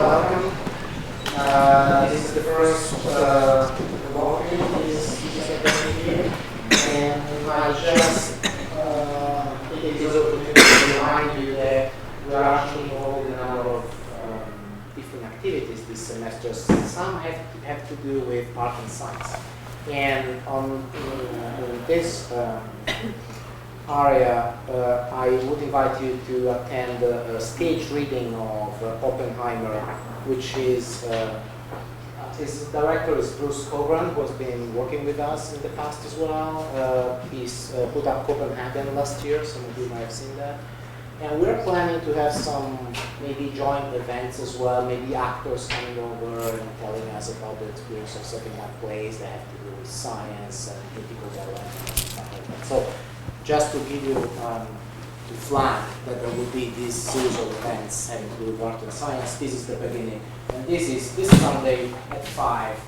welcome. This is the first walking this academy, and I just take this opportunity to remind you that we are actually involved in a number of different activities this semester. Some have to do with art and science, and in this area, I would invite you to attend a stage reading of Oppenheimer, which is his director is Bruce Coburn, who has been working with us in the past as well. He's put up Copenhagen last year, some of you might have seen that. And we're planning to have some maybe joint events as well, maybe actors coming over and telling us about the experience of setting up plays that have to do with science and critical development and stuff like that. So just to give you to flag that there will be these series of events having to do with art and science. This is the beginning. And this is this Sunday at 5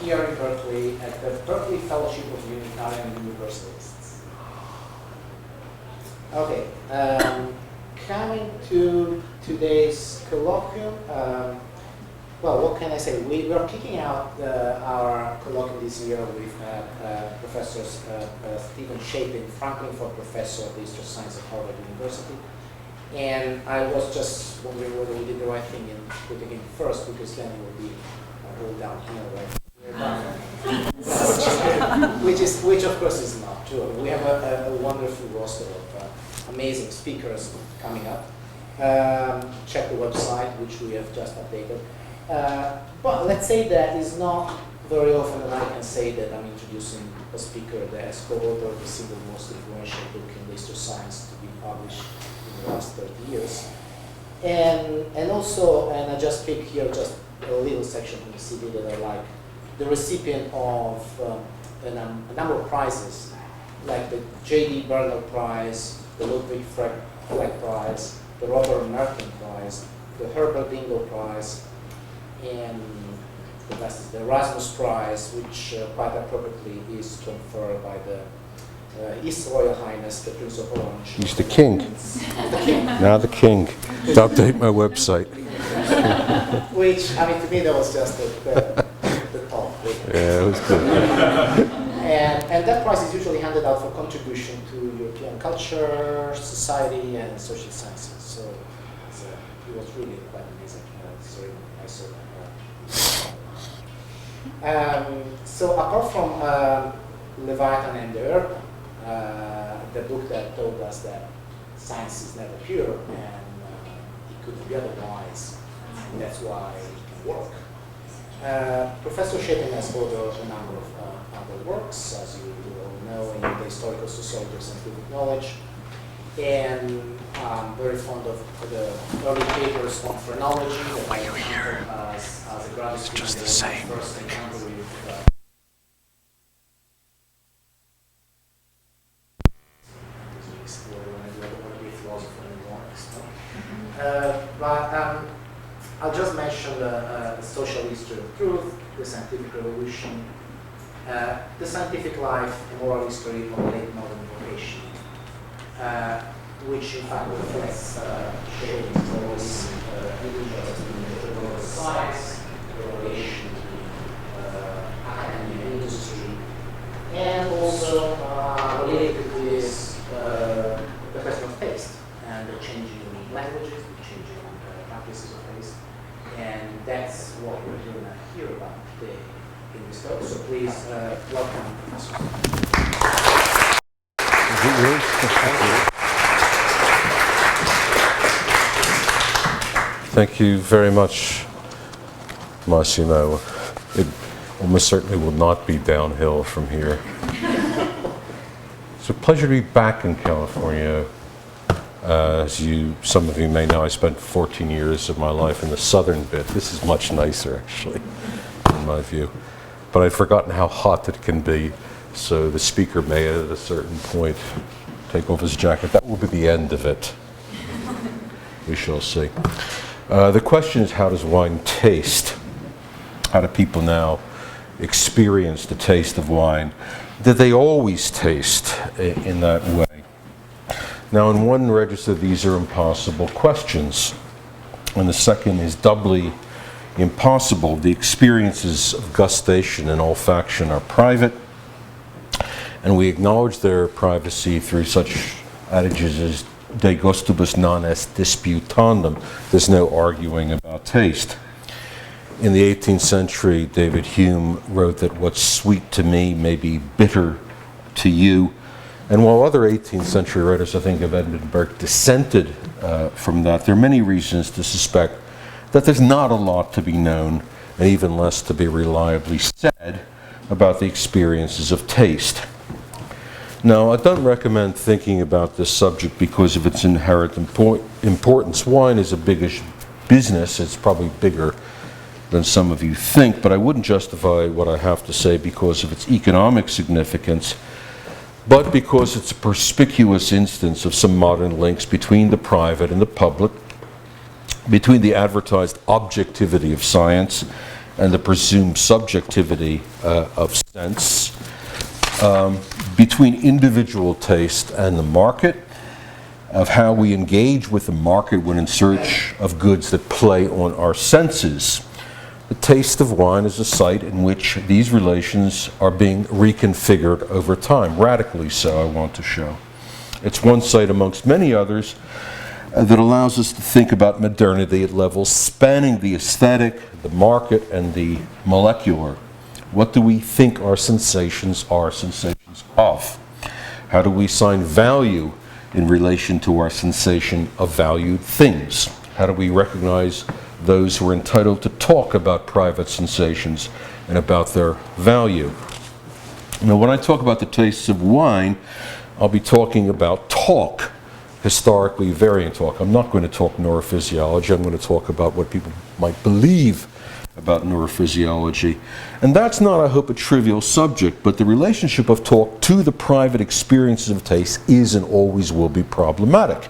here in Berkeley at the Berkeley Fellowship of Unitarian Universalists. Okay, coming to today's colloquium. Well, what can I say? We are kicking out our colloquium this year with Professor Stephen Shapin, Franklin Ford Professor of the History of Science at Harvard University. And I was just wondering whether we did the right thing in putting him first, because then it will be all downhill, right? which of course is not true. We have a wonderful roster of amazing speakers coming up. Check the website, which we have just updated. But let's say that is not very often that I can say that I'm introducing a speaker that has co-authored the single most influential book in the history of science to be published in the last 30 years. And also, and I just pick here just a little section from the CD that I like, the recipient of a number of prizes, like the J.D. Bernal Prize, the Ludwig Fleck Prize, the Robert Merton Prize, the Herbert Dingle Prize, and the best is the Erasmus Prize, which quite appropriately is conferred by the His Royal Highness, the Prince of Orange. He's the king. The king. Now the king. To update my website. Which, I mean, to me, that was just the top. Yeah, it was good. And that prize is usually handed out for contribution to European culture, society, and social sciences. So it was really quite amazing. I saw that. So apart from Leviathan and the Earth, the book that told us that science is never pure and it couldn't be otherwise, and that's why it can work. Professor Shapin has authored a number of other works, as you all know, in the historical sociology of scientific knowledge. And I'm very fond of the early papers on phrenology that I encountered as a graduate student. Just the same. First encounter with but I'll just mention the social history of truth, the scientific revolution, the scientific life and moral history of late modern vocation. Which in fact reflects Shapin's voice, science, the relation to academia and industry, and also related to this, the question of taste and the changing languages, the changing practices of taste, and that's what we're going to hear about today in this talk. So please welcome Professor. Thank you very much, Massimo. It almost certainly will not be downhill from here. It's a pleasure to be back in California. As some of you may know, I spent 14 years of my life in the southern bit. This is much nicer, actually, in my view. But I'd forgotten how hot it can be, so the speaker may, at a certain point, take off his jacket. That will be the end of it. We shall see. The question is, how does wine taste? How do people now experience the taste of wine? Did they always taste in that way? Now, in one register, these are impossible questions. And the second is doubly impossible. The experiences of gustation and olfaction are private, and we acknowledge their privacy through such adages as de gustibus non est disputandum. There's no arguing about taste. In the 18th century, David Hume wrote that what's sweet to me may be bitter to you. And while other 18th century writers, I think of Edmund Burke, dissented from that, there are many reasons to suspect that there's not a lot to be known, and even less to be reliably said, about the experiences of taste. Now, I don't recommend thinking about this subject because of its inherent importance. Wine is a biggish business. It's probably bigger than some of you think, but I wouldn't justify what I have to say because of its economic significance, but because it's a perspicuous instance of some modern links between the private and the public, between the advertised objectivity of science and the presumed subjectivity of sense, between individual taste and the market, of how we engage with the market when in search of goods that play on our senses. The taste of wine is a site in which these relations are being reconfigured over time, radically so, I want to show. It's one site amongst many others that allows us to think about modernity at levels spanning the aesthetic, the market, and the molecular. What do we think our sensations are sensations of? How do we assign value in relation to our sensation of valued things? How do we recognize those who are entitled to talk about private sensations and about their value? Now, when I talk about the tastes of wine, I'll be talking about talk, historically variant talk. I'm not going to talk neurophysiology. I'm going to talk about what people might believe about neurophysiology. And that's not, I hope, a trivial subject, but the relationship of talk to the private experiences of taste is and always will be problematic.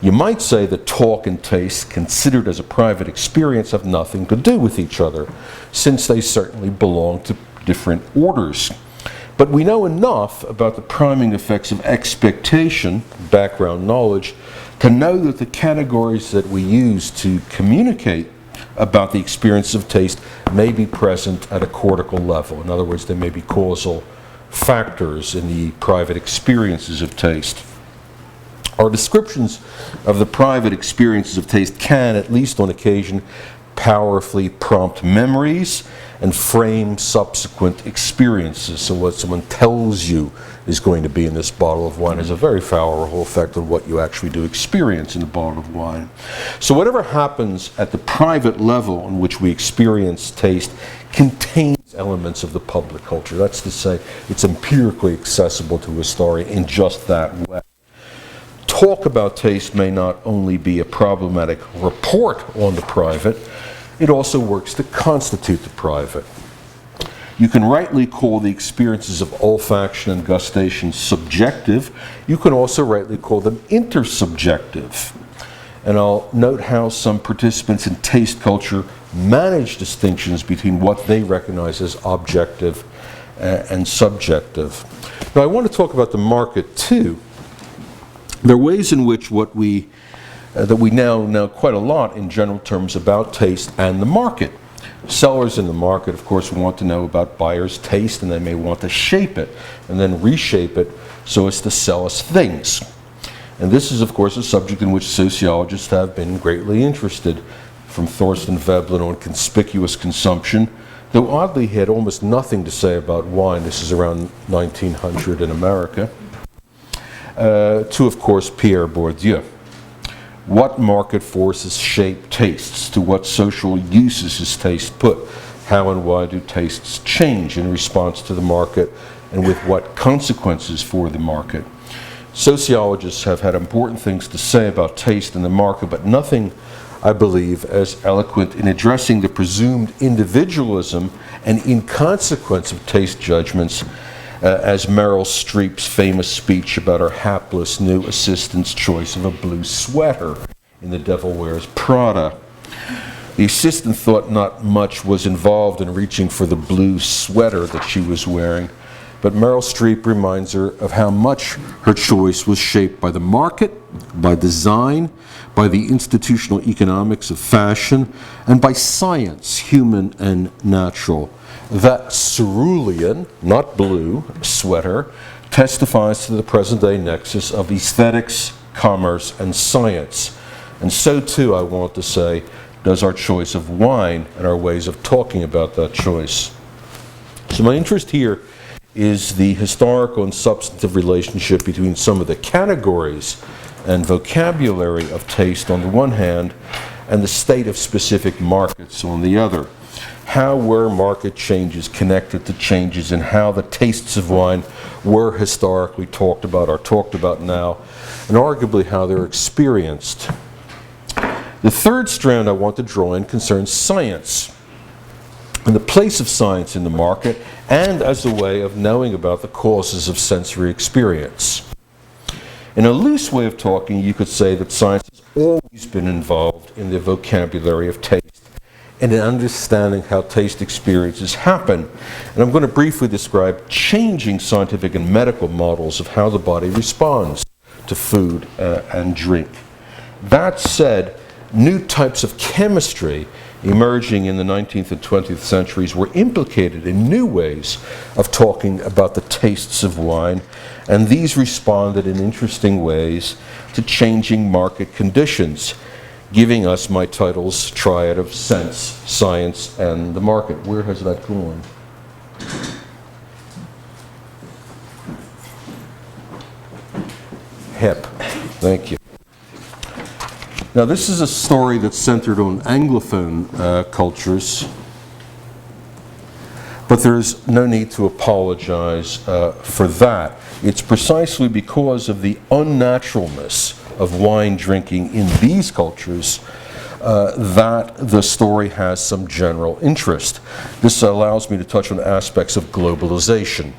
You might say that talk and taste, considered as a private experience, have nothing to do with each other, since they certainly belong to different orders. But we know enough about the priming effects of expectation, background knowledge, to know that the categories that we use to communicate about the experience of taste may be present at a cortical level. In other words, there may be causal factors in the private experiences of taste. Our descriptions of the private experiences of taste can, at least on occasion, powerfully prompt memories and frame subsequent experiences. So what someone tells you is going to be in this bottle of wine has a very powerful effect on what you actually do experience in the bottle of wine. So whatever happens at the private level in which we experience taste contains elements of the public culture. That's to say, it's empirically accessible to a historian in just that way. Talk about taste may not only be a problematic report on the private, it also works to constitute the private. You can rightly call the experiences of olfaction and gustation subjective. You can also rightly call them intersubjective. And I'll note how some participants in taste culture manage distinctions between what they recognize as objective and subjective. Now, I want to talk about the market too. There are ways in which that we now know quite a lot in general terms about taste and the market. Sellers in the market, of course, want to know about buyers' taste, and they may want to shape it and then reshape it so as to sell us things. And this is, of course, a subject in which sociologists have been greatly interested, from Thorsten Veblen on conspicuous consumption, though oddly he had almost nothing to say about wine. This is around 1900 in America. To, of course, Pierre Bourdieu. What market forces shape tastes? To what social uses is taste put? How and why do tastes change in response to the market, and with what consequences for the market? Sociologists have had important things to say about taste and the market, but nothing, I believe, as eloquent in addressing the presumed individualism and inconsequence of taste judgments as Meryl Streep's famous speech about her hapless new assistant's choice of a blue sweater in The Devil Wears Prada. The assistant thought not much was involved in reaching for the blue sweater that she was wearing, but Meryl Streep reminds her of how much her choice was shaped by the market, by design, by the institutional economics of fashion, and by science, human and natural. That cerulean, not blue, sweater testifies to the present-day nexus of aesthetics, commerce, and science. And so, too, I want to say, does our choice of wine and our ways of talking about that choice. So my interest here is the historical and substantive relationship between some of the categories and vocabulary of taste on the one hand, and the state of specific markets on the other. How were market changes connected to changes in how the tastes of wine were historically talked about, or talked about now, and arguably how they're experienced. The third strand I want to draw in concerns science, and the place of science in the market, and as a way of knowing about the causes of sensory experience. In a loose way of talking, you could say that science has always been involved in the vocabulary of taste and in understanding how taste experiences happen. And I'm going to briefly describe changing scientific and medical models of how the body responds to food and drink. That said, new types of chemistry emerging in the 19th and 20th centuries were implicated in new ways of talking about the tastes of wine, and these responded in interesting ways to changing market conditions, giving us my title's triad of sense, science, and the market. Where has that gone? Hip. Thank you. Now, this is a story that's centered on Anglophone cultures, but there's no need to apologize for that. It's precisely because of the unnaturalness of wine drinking in these cultures that the story has some general interest. This allows me to touch on aspects of globalization.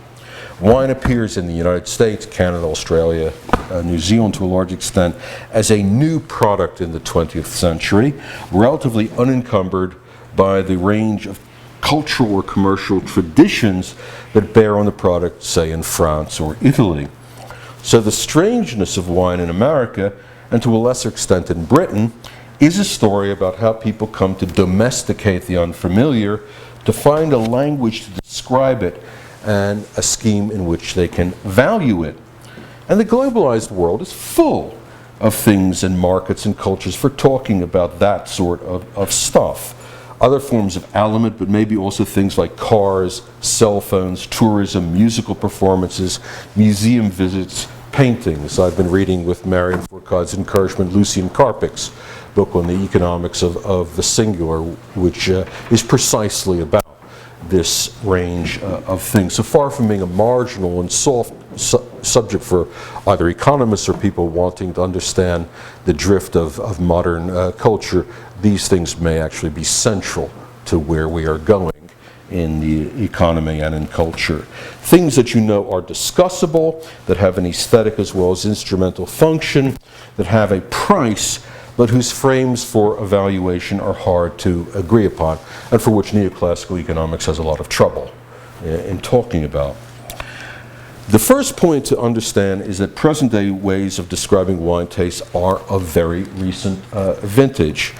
Wine appears in the United States, Canada, Australia, New Zealand to a large extent, as a new product in the 20th century, relatively unencumbered by the range of cultural or commercial traditions that bear on the product, say in France or Italy. So the strangeness of wine in America, and to a lesser extent in Britain, is a story about how people come to domesticate the unfamiliar, to find a language to describe it, and a scheme in which they can value it. And the globalized world is full of things and markets and cultures for talking about that sort of stuff. Other forms of aliment, but maybe also things like cars, cell phones, tourism, musical performances, museum visits, paintings. I've been reading with Marion Fourcade's encouragement Lucien Carpic's book on the economics of the singular, which is precisely about this range of things. So far from being a marginal and soft subject for either economists or people wanting to understand the drift of modern culture, these things may actually be central to where we are going in the economy and in culture. Things that you know are discussable, that have an aesthetic as well as instrumental function, that have a price, but whose frames for evaluation are hard to agree upon, and for which neoclassical economics has a lot of trouble in talking about. The first point to understand is that present-day ways of describing wine tastes are of very recent vintage.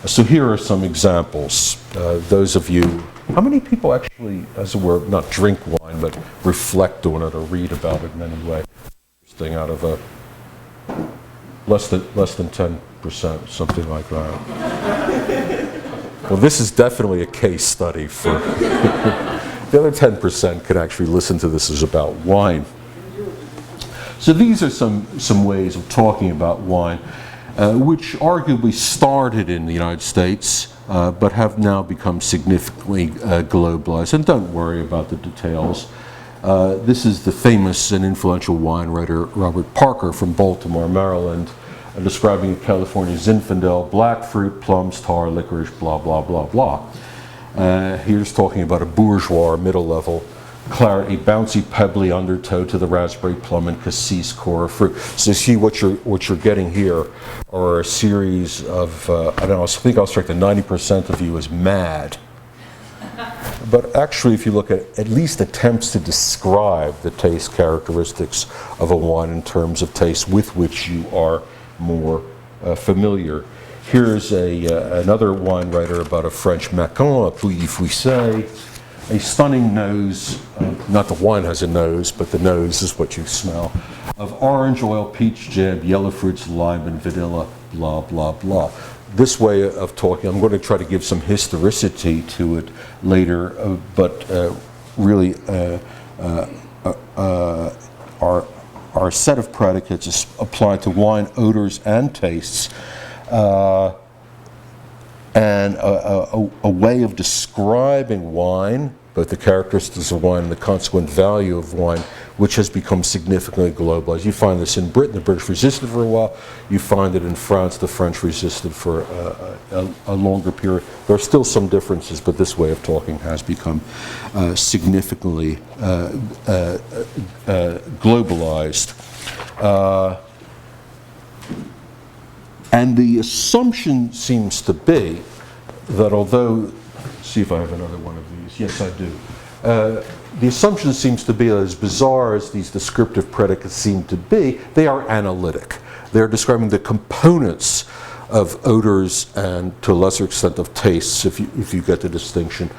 So here are some examples. Those of you, how many people actually, as it were, not drink wine, but reflect on it or read about it in any way? Interesting, out of a less than 10%, something like that. Well, this is definitely a case study for the other 10% could actually listen to this as about wine. So these are some ways of talking about wine, which arguably started in the United States, but have now become significantly globalized. And don't worry about the details. This is the famous and influential wine writer Robert Parker from Baltimore, Maryland, describing California Zinfandel, black fruit, plums, tar, licorice, blah, blah, blah, blah. Here's talking about a bourgeois, middle-level claret, a bouncy, pebbly undertow to the raspberry, plum, and cassis core fruit. So see what you're getting here are a series of, I don't know, I think I'll strike the 90% of you as mad But actually, if you look at least attempts to describe the taste characteristics of a wine in terms of taste with which you are more familiar. Here's another wine writer about a French Macon, a Pouilly-Fuissé, a stunning nose, not the wine has a nose, but the nose is what you smell, of orange oil, peach jam, yellow fruits, lime, and vanilla, blah, blah, blah. This way of talking, I'm going to try to give some historicity to it later, but really our set of predicates is applied to wine, odors, and tastes, and a way of describing wine, both the characteristics of wine and the consequent value of wine, which has become significantly globalized. You find this in Britain, the British resisted for a while. You find it in France, the French resisted for a longer period. There are still some differences, but this way of talking has become significantly globalized. And the assumption seems to be that although, see if I have another one of these, yes I do. The assumption seems to be that as bizarre as these descriptive predicates seem to be, they are analytic. They're describing the components of odors and to a lesser extent of tastes, if you get the distinction,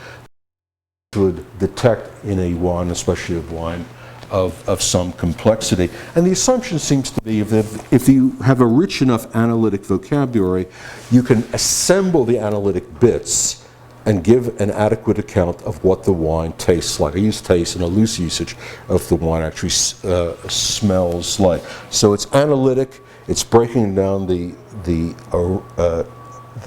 would detect in a wine, especially of wine, of some complexity. And the assumption seems to be if you have a rich enough analytic vocabulary, you can assemble the analytic bits and give an adequate account of what the wine tastes like. I use taste in a loose usage of the wine actually smells like. So it's analytic, it's breaking down the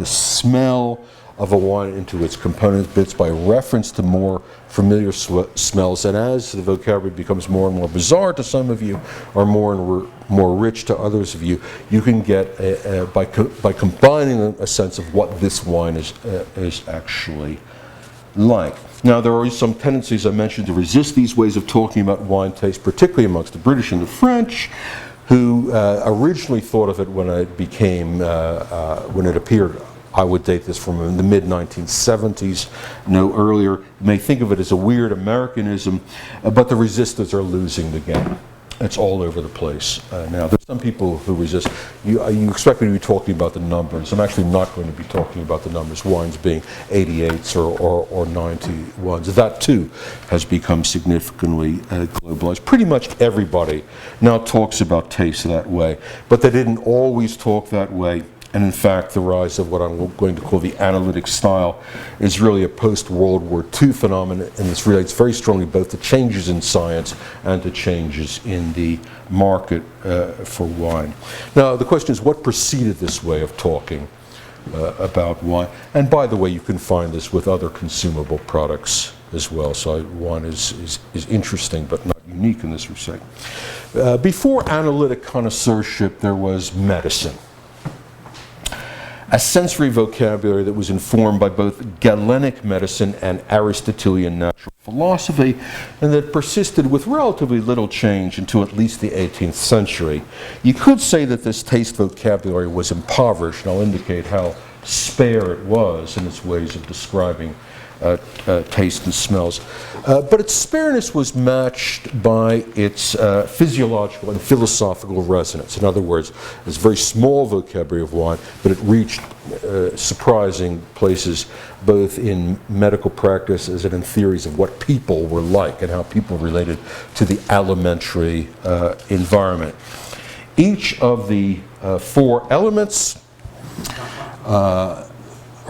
smell of a wine into its component bits by reference to more familiar smells, and as the vocabulary becomes more and more bizarre to some of you, or more and more rich to others of you, you can get, by combining a sense of what this wine is actually like. Now, there are always some tendencies I mentioned to resist these ways of talking about wine taste, particularly amongst the British and the French, who originally thought of it when it became, when it appeared. I would date this from the mid-1970s, no earlier. You may think of it as a weird Americanism, but the resistors are losing the game. It's all over the place now. There's some people who resist. You expect me to be talking about the numbers. I'm actually not going to be talking about the numbers, wines being 88s or 91s. That too has become significantly globalized. Pretty much everybody now talks about taste that way, but they didn't always talk that way. And in fact, the rise of what I'm going to call the analytic style is really a post-World War II phenomenon, and this relates very strongly both to changes in science and to changes in the market for wine. Now, the question is, what preceded this way of talking about wine? And by the way, you can find this with other consumable products as well. So wine is interesting, but not unique in this respect. Before analytic connoisseurship, there was medicine. A sensory vocabulary that was informed by both Galenic medicine and Aristotelian natural philosophy, and that persisted with relatively little change until at least the 18th century. You could say that this taste vocabulary was impoverished, and I'll indicate how spare it was in its ways of describing taste and smells. But its spareness was matched by its physiological and philosophical resonance. In other words, it's a very small vocabulary of wine, but it reached surprising places both in medical practices and in theories of what people were like and how people related to the alimentary environment. Each of the four elements,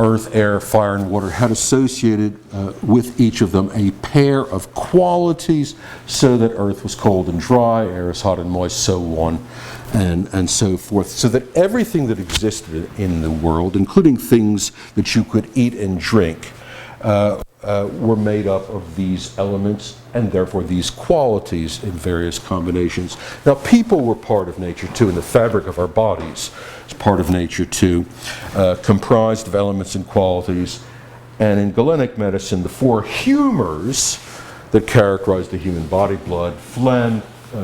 earth, air, fire, and water, had associated with each of them a pair of qualities, so that earth was cold and dry, air is hot and moist, so on and so forth. So that everything that existed in the world, including things that you could eat and drink, were made up of these elements and therefore these qualities in various combinations. Now, people were part of nature too, and the fabric of our bodies is part of nature too, comprised of elements and qualities. And in Galenic medicine, the four humors that characterize the human body: blood, phlegm,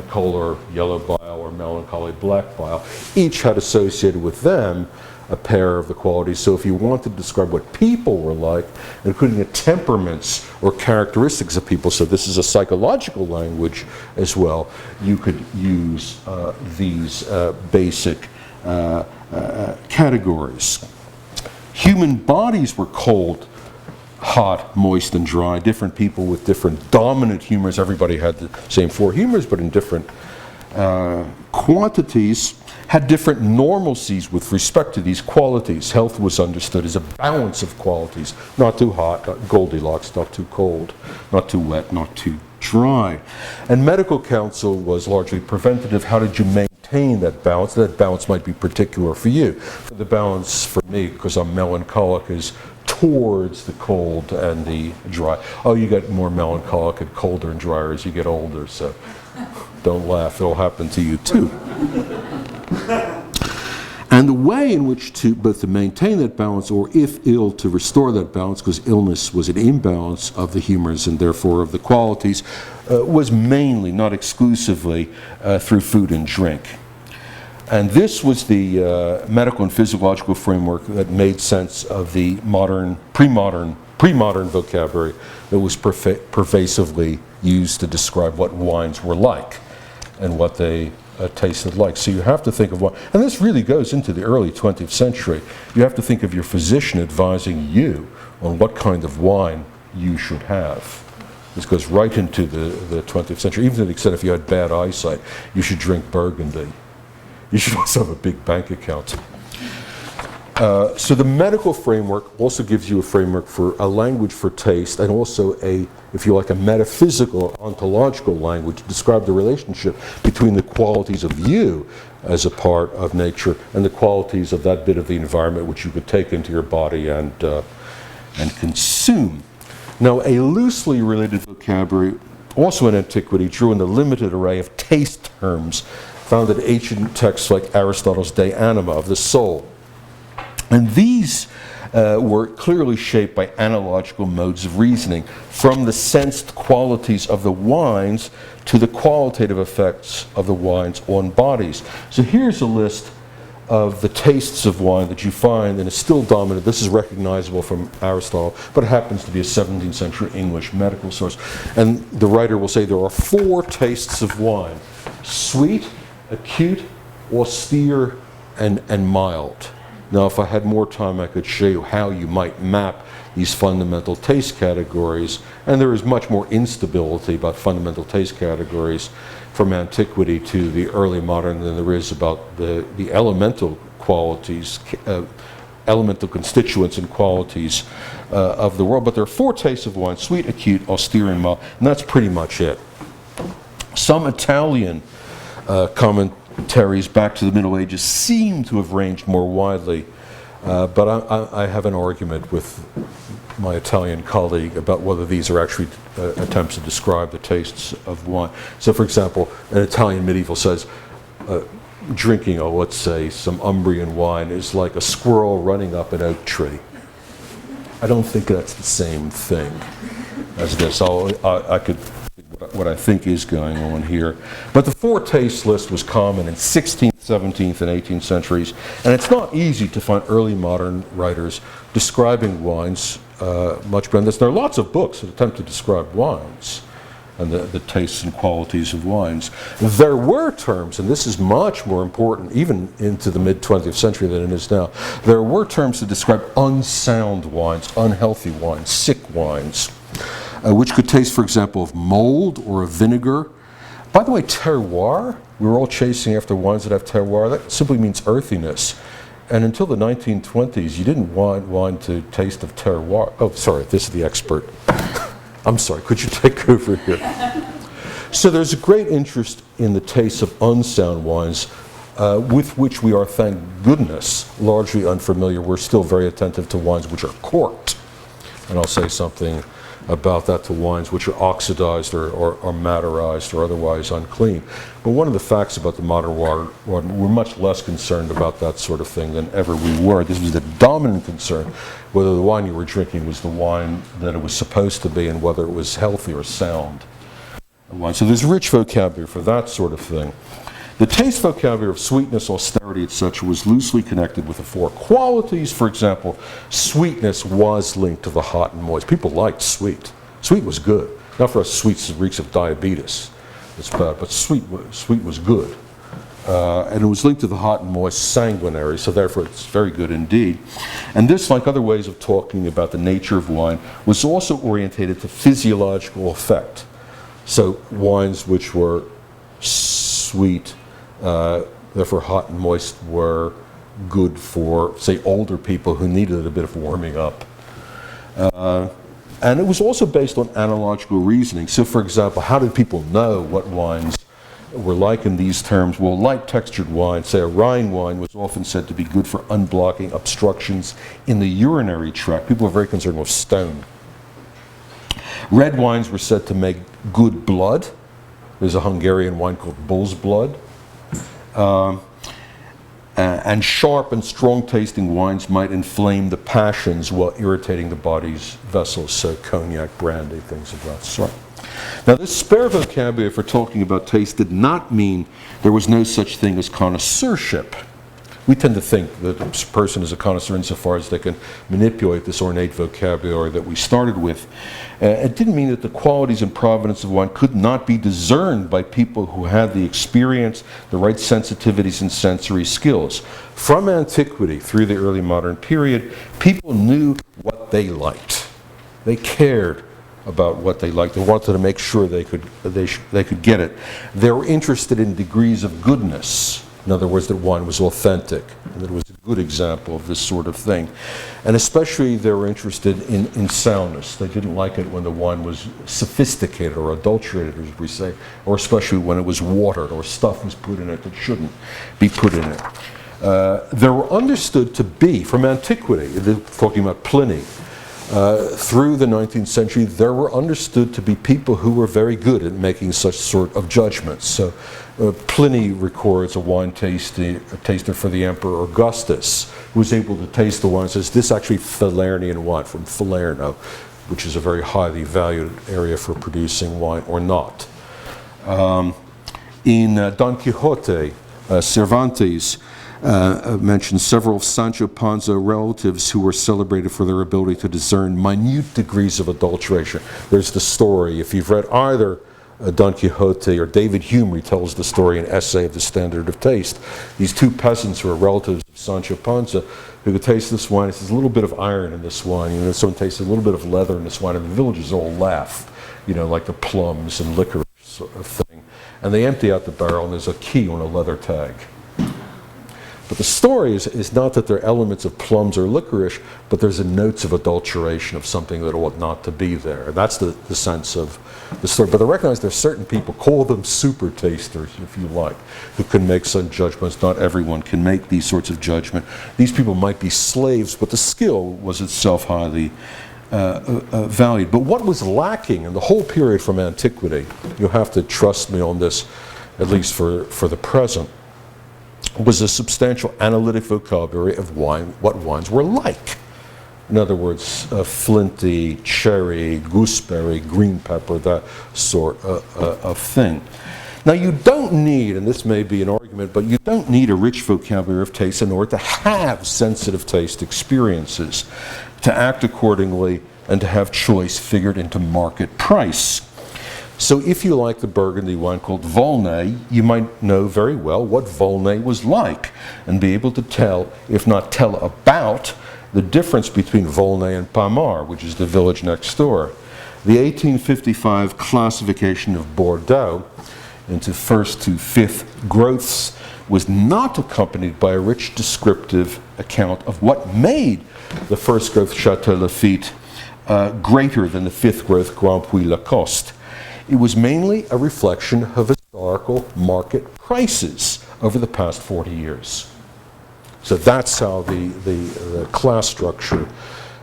choler, yellow bile, or melancholy, black bile, each had associated with them a pair of the qualities. So if you wanted to describe what people were like, including the temperaments or characteristics of people, so this is a psychological language as well, you could use these basic categories. Human bodies were cold, hot, moist, and dry. Different people with different dominant humors. Everybody had the same four humors, but in different quantities, had different normalcies with respect to these qualities. Health was understood as a balance of qualities. Not too hot, not Goldilocks, not too cold, not too wet, not too dry. And medical counsel was largely preventative. How did you maintain that balance? That balance might be particular for you. The balance for me, because I'm melancholic, is towards the cold and the dry. Oh, you get more melancholic and colder and drier as you get older, so don't laugh, it'll happen to you too. And the way in which to both to maintain that balance, or if ill, to restore that balance, because illness was an imbalance of the humors and therefore of the qualities, was mainly, not exclusively, through food and drink. And this was the medical and physiological framework that made sense of the modern, pre-modern vocabulary that was pervasively used to describe what wines were like and what they tasted like. So you have to think of wine, and this really goes into the early 20th century. You have to think of your physician advising you on what kind of wine you should have. This goes right into the 20th century, even to the extent if you had bad eyesight, you should drink Burgundy. You should also have a big bank account. So the medical framework also gives you a framework for a language for taste, and also a, if you like, a metaphysical, ontological language to describe the relationship between the qualities of you as a part of nature and the qualities of that bit of the environment which you could take into your body and consume. Now, a loosely related vocabulary, also in antiquity, drew in the limited array of taste terms found in ancient texts like Aristotle's De Anima, of the soul. And these were clearly shaped by analogical modes of reasoning, from the sensed qualities of the wines to the qualitative effects of the wines on bodies. So here's a list of the tastes of wine that you find, and it's still dominant. This is recognizable from Aristotle, but it happens to be a 17th century English medical source. And the writer will say there are 4 tastes of wine: sweet, acute, austere, and mild. Now, if I had more time, I could show you how you might map these fundamental taste categories, and there is much more instability about fundamental taste categories from antiquity to the early modern than there is about the elemental qualities, elemental constituents and qualities of the world. But there are 4 tastes of wine: sweet, acute, austere, and mild, and that's pretty much it. Some Italian commentaries back to the Middle Ages seem to have ranged more widely, but I have an argument with my Italian colleague about whether these are actually attempts to describe the tastes of wine. So, for example, an Italian medieval says drinking, let's say, some Umbrian wine is like a squirrel running up an oak tree. I don't think that's the same thing as this. I could what I think is going on here. But the 4 taste list was common in 16th, 17th, and 18th centuries, and it's not easy to find early modern writers describing wines much better than this. There are lots of books that attempt to describe wines and the tastes and qualities of wines. There were terms, and this is much more important even into the mid-20th century than it is now, there were terms to describe unsound wines, unhealthy wines, sick wines, which could taste, for example, of mold or of vinegar. By the way, terroir, we're all chasing after wines that have terroir. That simply means earthiness. And until the 1920s, you didn't want wine to taste of terroir. Oh, sorry, this is the expert. I'm sorry, could you take over here? So there's a great interest in the tastes of unsound wines, with which we are, thank goodness, largely unfamiliar. We're still very attentive to wines which are corked. And I'll say something about that, to wines which are oxidized or materized or otherwise unclean. But one of the facts about the modern wine, we're much less concerned about that sort of thing than ever we were. This was the dominant concern, whether the wine you were drinking was the wine that it was supposed to be and whether it was healthy or sound wine. So there's rich vocabulary for that sort of thing. The taste vocabulary of sweetness, austerity, etc. was loosely connected with the four qualities. For example, sweetness was linked to the hot and moist. People liked sweet. Sweet was good. Not for us, sweet reeks of diabetes. It's bad, but sweet was good. And it was linked to the hot and moist, sanguinary, so therefore it's very good indeed. And this, like other ways of talking about the nature of wine, was also orientated to physiological effect. So wines which were sweet, therefore hot and moist, were good for, say, older people who needed a bit of warming up. And it was also based on analogical reasoning. So, for example, how did people know what wines were like in these terms? Well, light textured wine, say a Rhine wine, was often said to be good for unblocking obstructions in the urinary tract. People were very concerned with stone. Red wines were said to make good blood. There's a Hungarian wine called bull's blood. And sharp and strong tasting wines might inflame the passions while irritating the body's vessels, so cognac, brandy, things of that sort. Now, this spare vocabulary for talking about taste did not mean there was no such thing as connoisseurship. We tend to think that a person is a connoisseur insofar as they can manipulate this ornate vocabulary that we started with. It didn't mean that the qualities and provenance of wine could not be discerned by people who had the experience, the right sensitivities and sensory skills. From antiquity through the early modern period, people knew what they liked. They cared about what they liked. They wanted to make sure they could get it. They were interested in degrees of goodness. In other words, that wine was authentic, and that it was a good example of this sort of thing. And especially they were interested in soundness. They didn't like it when the wine was sophisticated or adulterated, as we say, or especially when it was watered or stuff was put in it that shouldn't be put in it. They were understood to be, from antiquity, talking about Pliny, through the 19th century, there were understood to be people who were very good at making such sort of judgments. So Pliny records a wine taster for the Emperor Augustus, who was able to taste the wine and says, this actually Falernian wine from Falerno, which is a very highly valued area for producing wine, or not. In Don Quixote, Cervantes mentioned several of Sancho Panza relatives who were celebrated for their ability to discern minute degrees of adulteration. There's the story. If you've read either Don Quixote or David Hume retells the story in Essay of the Standard of Taste. These two peasants who are relatives of Sancho Panza who could taste this wine. It says a little bit of iron in this wine. You know, someone tastes a little bit of leather in this wine, and the villagers all laugh, you know, like the plums and licorice sort of thing. And they empty out the barrel, and there's a key on a leather tag. But the story is not that there are elements of plums or licorice, but there's a notes of adulteration of something that ought not to be there. That's the sense of the story. But I recognize there's certain people, call them super tasters if you like, who can make such judgments. Not everyone can make these sorts of judgment. These people might be slaves, but the skill was itself highly valued. But what was lacking in the whole period from antiquity, you'll have to trust me on this, at least for the present, was a substantial analytic vocabulary of wine, what wines were like. In other words, flinty, cherry, gooseberry, green pepper, that sort of thing. Now you don't need, and this may be an argument, but you don't need a rich vocabulary of taste in order to have sensitive taste experiences, to act accordingly, and to have choice figured into market price. So if you like the Burgundy wine called Volnay, you might know very well what Volnay was like and be able to tell, if not tell about, the difference between Volnay and Palmar, which is the village next door. The 1855 classification of Bordeaux into first to fifth growths was not accompanied by a rich descriptive account of what made the first growth Chateau Lafite greater than the fifth growth Grand Puy Lacoste. It was mainly a reflection of historical market prices over the past 40 years. So that's how the class structure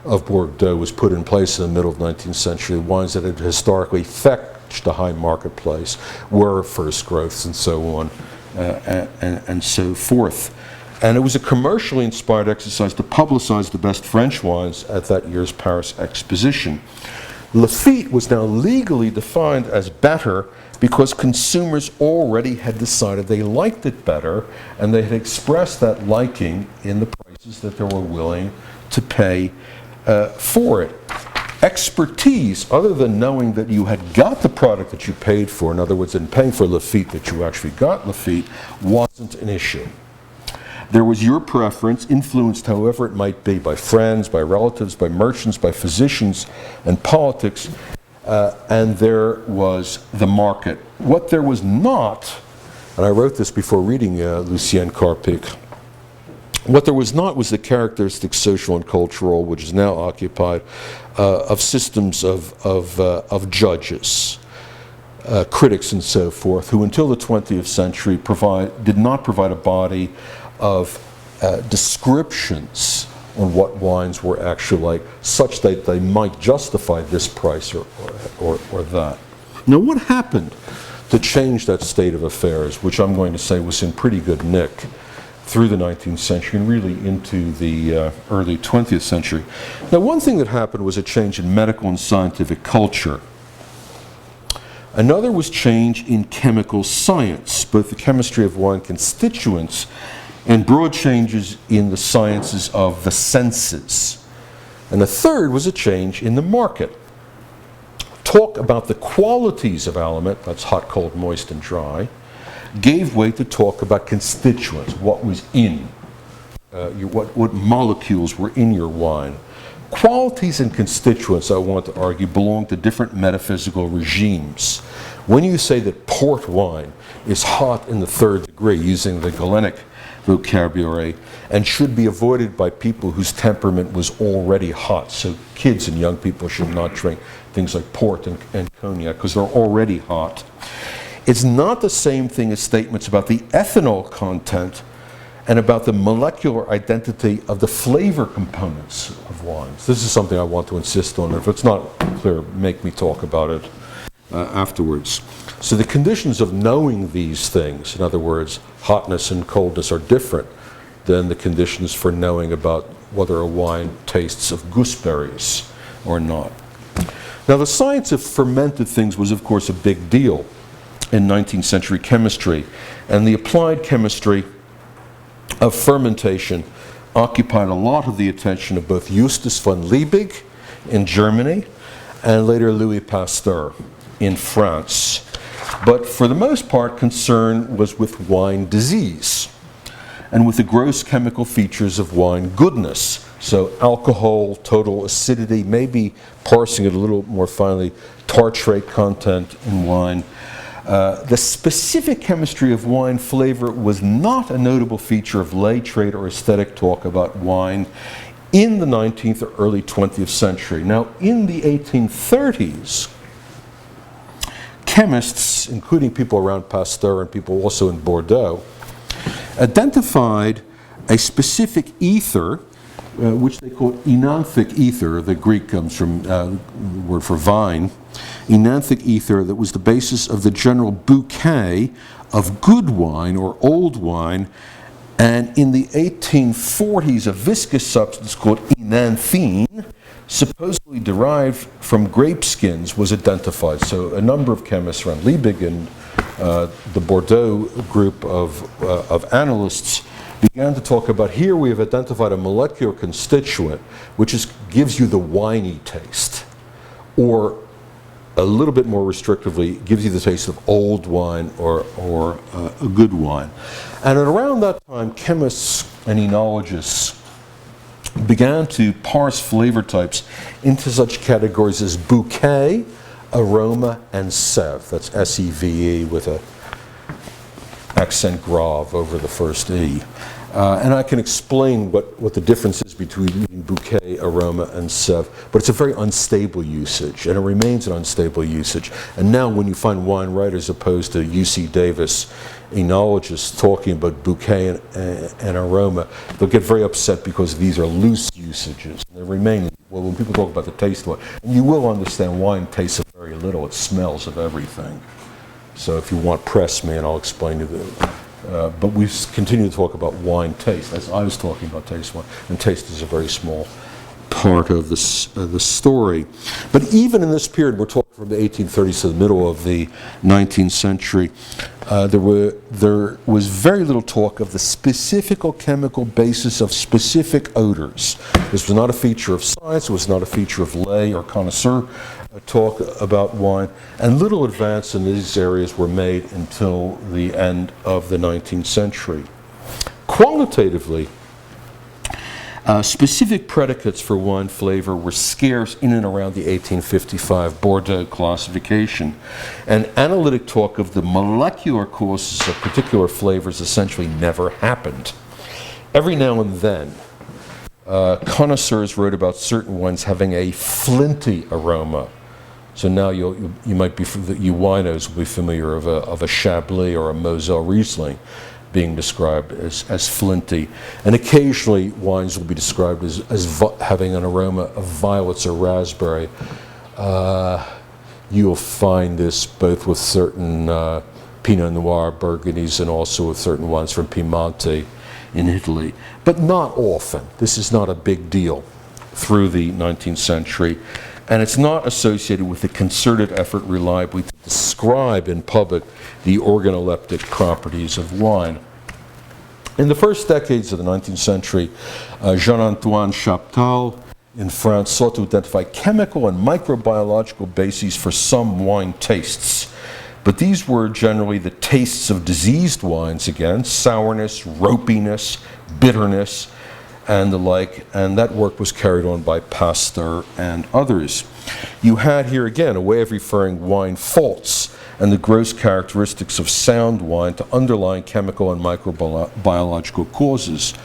of Bordeaux was put in place in the middle of the 19th century. Wines that had historically fetched a high marketplace were first growths and so on and so forth. And it was a commercially inspired exercise to publicize the best French wines at that year's Paris Exposition. Lafite was now legally defined as better because consumers already had decided they liked it better, and they had expressed that liking in the prices that they were willing to pay for it. Expertise, other than knowing that you had got the product that you paid for, in other words, in paying for Lafite, that you actually got Lafite, wasn't an issue. There was your preference, influenced however it might be by friends, by relatives, by merchants, by physicians, and politics, and there was the market. What there was not, and I wrote this before reading Lucien Carpic, what there was not was the characteristic social and cultural, which is now occupied, of systems of judges, critics and so forth, who until the 20th century did not provide a body of descriptions on what wines were actually like, such that they might justify this price or that. Now, what happened to change that state of affairs, which I'm going to say was in pretty good nick through the 19th century and really into the early 20th century? Now, one thing that happened was a change in medical and scientific culture. Another was change in chemical science, both the chemistry of wine constituents and broad changes in the sciences of the senses. And the third was a change in the market. Talk about the qualities of aliment, that's hot, cold, moist, and dry, gave way to talk about constituents, what was in, what molecules were in your wine. Qualities and constituents, I want to argue, belong to different metaphysical regimes. When you say that port wine is hot in the third degree, using the Galenic vocabulary, and should be avoided by people whose temperament was already hot, so kids and young people should not drink things like port and cognac because they're already hot. It's not the same thing as statements about the ethanol content and about the molecular identity of the flavor components of wines. This is something I want to insist on. If it's not clear, make me talk about it afterwards. So the conditions of knowing these things, in other words, hotness and coldness, are different than the conditions for knowing about whether a wine tastes of gooseberries or not. Now, the science of fermented things was, of course, a big deal in 19th century chemistry, and the applied chemistry of fermentation occupied a lot of the attention of both Justus von Liebig in Germany and later Louis Pasteur in France. But for the most part, concern was with wine disease and with the gross chemical features of wine goodness. So alcohol, total acidity, maybe parsing it a little more finely, tartrate content in wine. The specific chemistry of wine flavor was not a notable feature of lay trade or aesthetic talk about wine in the 19th or early 20th century. Now, in the 1830s, chemists, including people around Pasteur and people also in Bordeaux, identified a specific ether, which they called enanthic ether. The Greek comes from the word for vine. Enanthic ether that was the basis of the general bouquet of good wine or old wine. And in the 1840s, a viscous substance called enanthine, supposedly derived from grape skins, was identified. So a number of chemists around Liebig and the Bordeaux group of analysts began to talk about, here we have identified a molecular constituent which gives you the winey taste, or a little bit more restrictively, gives you the taste of old wine or a good wine. And at around that time, chemists and enologists began to parse flavor types into such categories as bouquet, aroma, and sève. That's S-E-V-E with an accent grave over the first E. And I can explain what the difference is between bouquet, aroma, and sève, but it's a very unstable usage, and it remains an unstable usage. And now when you find wine writers opposed to UC Davis enologists talking about bouquet and aroma, they'll get very upset because these are loose usages. And they remain, well, when people talk about the taste of wine, and you will understand wine tastes of very little, it smells of everything. So if you want, press me and I'll explain to you. But we continue to talk about wine taste, as I was talking about taste wine, and taste is a very small part of the story. But even in this period, we're talking from the 1830s to the middle of the 19th century, there was very little talk of the specific chemical basis of specific odors. This was not a feature of science, it was not a feature of lay or connoisseur talk about wine, and little advance in these areas were made until the end of the 19th century. Qualitatively, specific predicates for wine flavor were scarce in and around the 1855 Bordeaux classification, and analytic talk of the molecular causes of particular flavors essentially never happened. Every now and then, connoisseurs wrote about certain wines having a flinty aroma. So now you might be, you winos will be familiar of a Chablis or a Moselle Riesling being described as flinty. And occasionally wines will be described as having an aroma of violets or raspberry. You'll find this both with certain Pinot Noir Burgundies and also with certain wines from Piemonte in Italy. But not often. This is not a big deal through the 19th century. And it's not associated with a concerted effort reliably to describe in public the organoleptic properties of wine. In the first decades of the 19th century, Jean-Antoine Chaptal in France sought to identify chemical and microbiological bases for some wine tastes. But these were generally the tastes of diseased wines again, sourness, ropiness, bitterness, and the like, and that work was carried on by Pasteur and others. You had here again a way of referring wine faults and the gross characteristics of sound wine to underlying chemical and microbiological causes.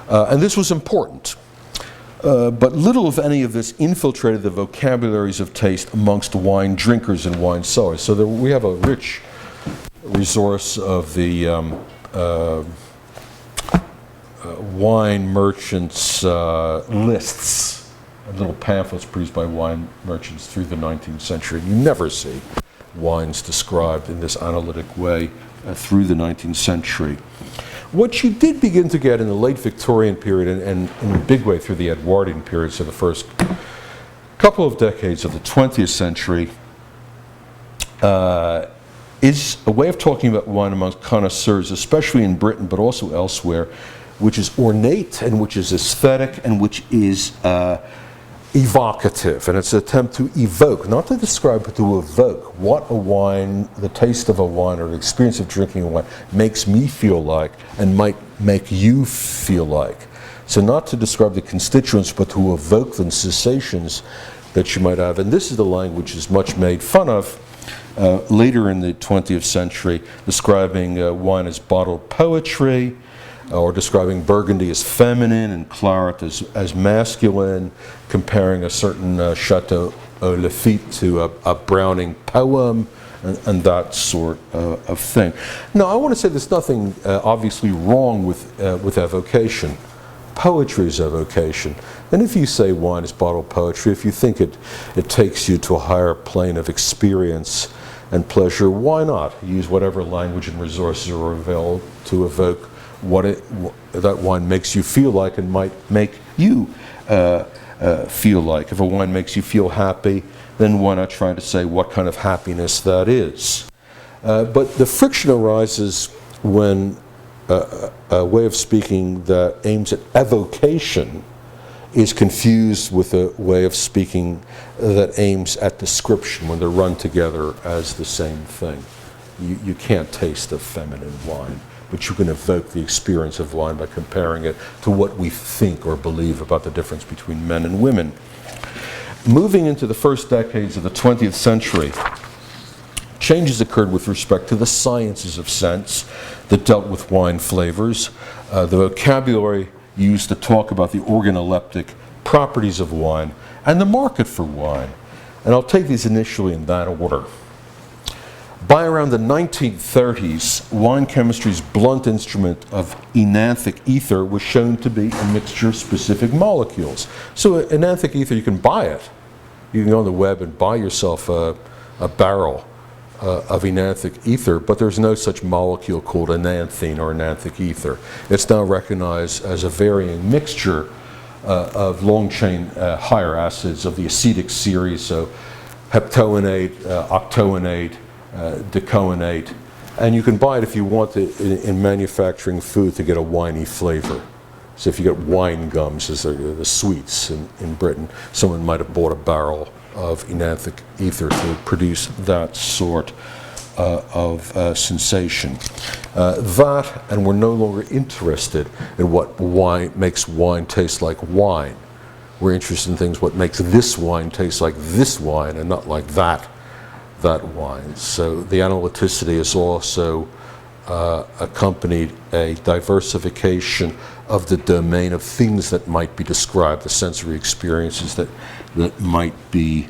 And this was important. But little of any of this infiltrated the vocabularies of taste amongst wine drinkers and wine sellers. So we have a rich resource of the wine merchants' lists, little pamphlets produced by wine merchants through the 19th century. You never see wines described in this analytic way through the 19th century. What you did begin to get in the late Victorian period and in a big way through the Edwardian period, so the first couple of decades of the 20th century, is a way of talking about wine amongst connoisseurs, especially in Britain, but also elsewhere, which is ornate and which is aesthetic and which is evocative. And it's an attempt to evoke, not to describe, but to evoke what a wine, the taste of a wine or the experience of drinking a wine makes me feel like and might make you feel like. So not to describe the constituents, but to evoke the sensations that you might have. And this is the language that's much made fun of later in the 20th century, describing wine as bottled poetry, or describing Burgundy as feminine and Claret as masculine, comparing a certain Chateau Lafite to a Browning poem, and that sort of thing. Now, I want to say there's nothing obviously wrong with evocation. Poetry is evocation. And if you say wine is bottled poetry, if you think it takes you to a higher plane of experience and pleasure, why not? Use whatever language and resources are available to evoke what that wine makes you feel like and might make you feel like. If a wine makes you feel happy, then why not try to say what kind of happiness that is? But the friction arises when a way of speaking that aims at evocation is confused with a way of speaking that aims at description, when they're run together as the same thing. You can't taste a feminine wine, but you can evoke the experience of wine by comparing it to what we think or believe about the difference between men and women. Moving into the first decades of the 20th century, changes occurred with respect to the sciences of sense that dealt with wine flavors. The vocabulary used to talk about the organoleptic properties of wine and the market for wine. And I'll take these initially in that order. By around the 1930s, wine chemistry's blunt instrument of enanthic ether was shown to be a mixture of specific molecules. So enanthic ether, you can buy it. You can go on the web and buy yourself a barrel of enanthic ether, but there's no such molecule called enanthine or enanthic ether. It's now recognized as a varying mixture of long-chain higher acids of the acetic series, so heptoinate, octoinate, decoinate. And you can buy it if you want it in manufacturing food to get a winey flavor. So if you get wine gums, as they're the sweets in Britain, someone might have bought a barrel of enanthic ether to produce that sort of sensation. That, and we're no longer interested in what makes wine taste like wine. We're interested in things what makes this wine taste like this wine and not like that wine. So the analyticity has also accompanied a diversification of the domain of things that might be described, the sensory experiences that might be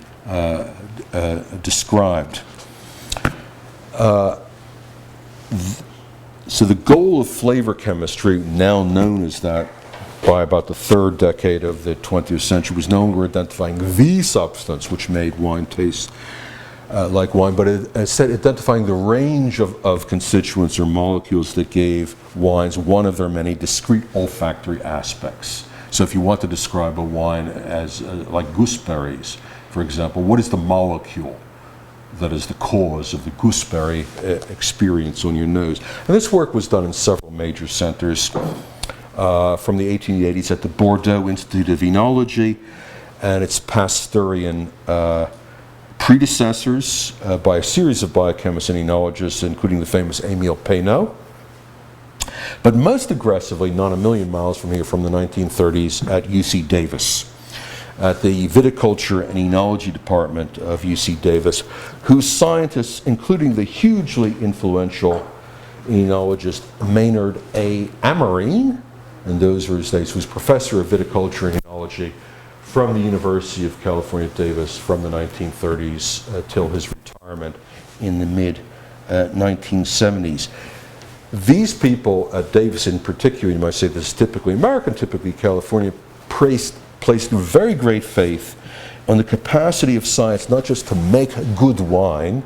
described. So the goal of flavor chemistry, now known as that by about the third decade of the 20th century, was no longer identifying the substance which made wine taste like wine, but instead identifying the range of constituents or molecules that gave wines one of their many discrete olfactory aspects. So if you want to describe a wine as like gooseberries, for example, what is the molecule that is the cause of the gooseberry experience on your nose? And this work was done in several major centers from the 1880s at the Bordeaux Institute of Enology and its Pasteurian predecessors by a series of biochemists and enologists, including the famous Émile Peynaud. But most aggressively, not a million miles from here, from the 1930s at UC Davis, at the Viticulture and Enology Department of UC Davis, whose scientists, including the hugely influential enologist Maynard A. Amarine, in those were his days, who was professor of viticulture and enology from the University of California, Davis, from the 1930s till his retirement in the mid-1970s. These people at Davis in particular, you might say this is typically American, typically California, placed very great faith on the capacity of science not just to make good wine,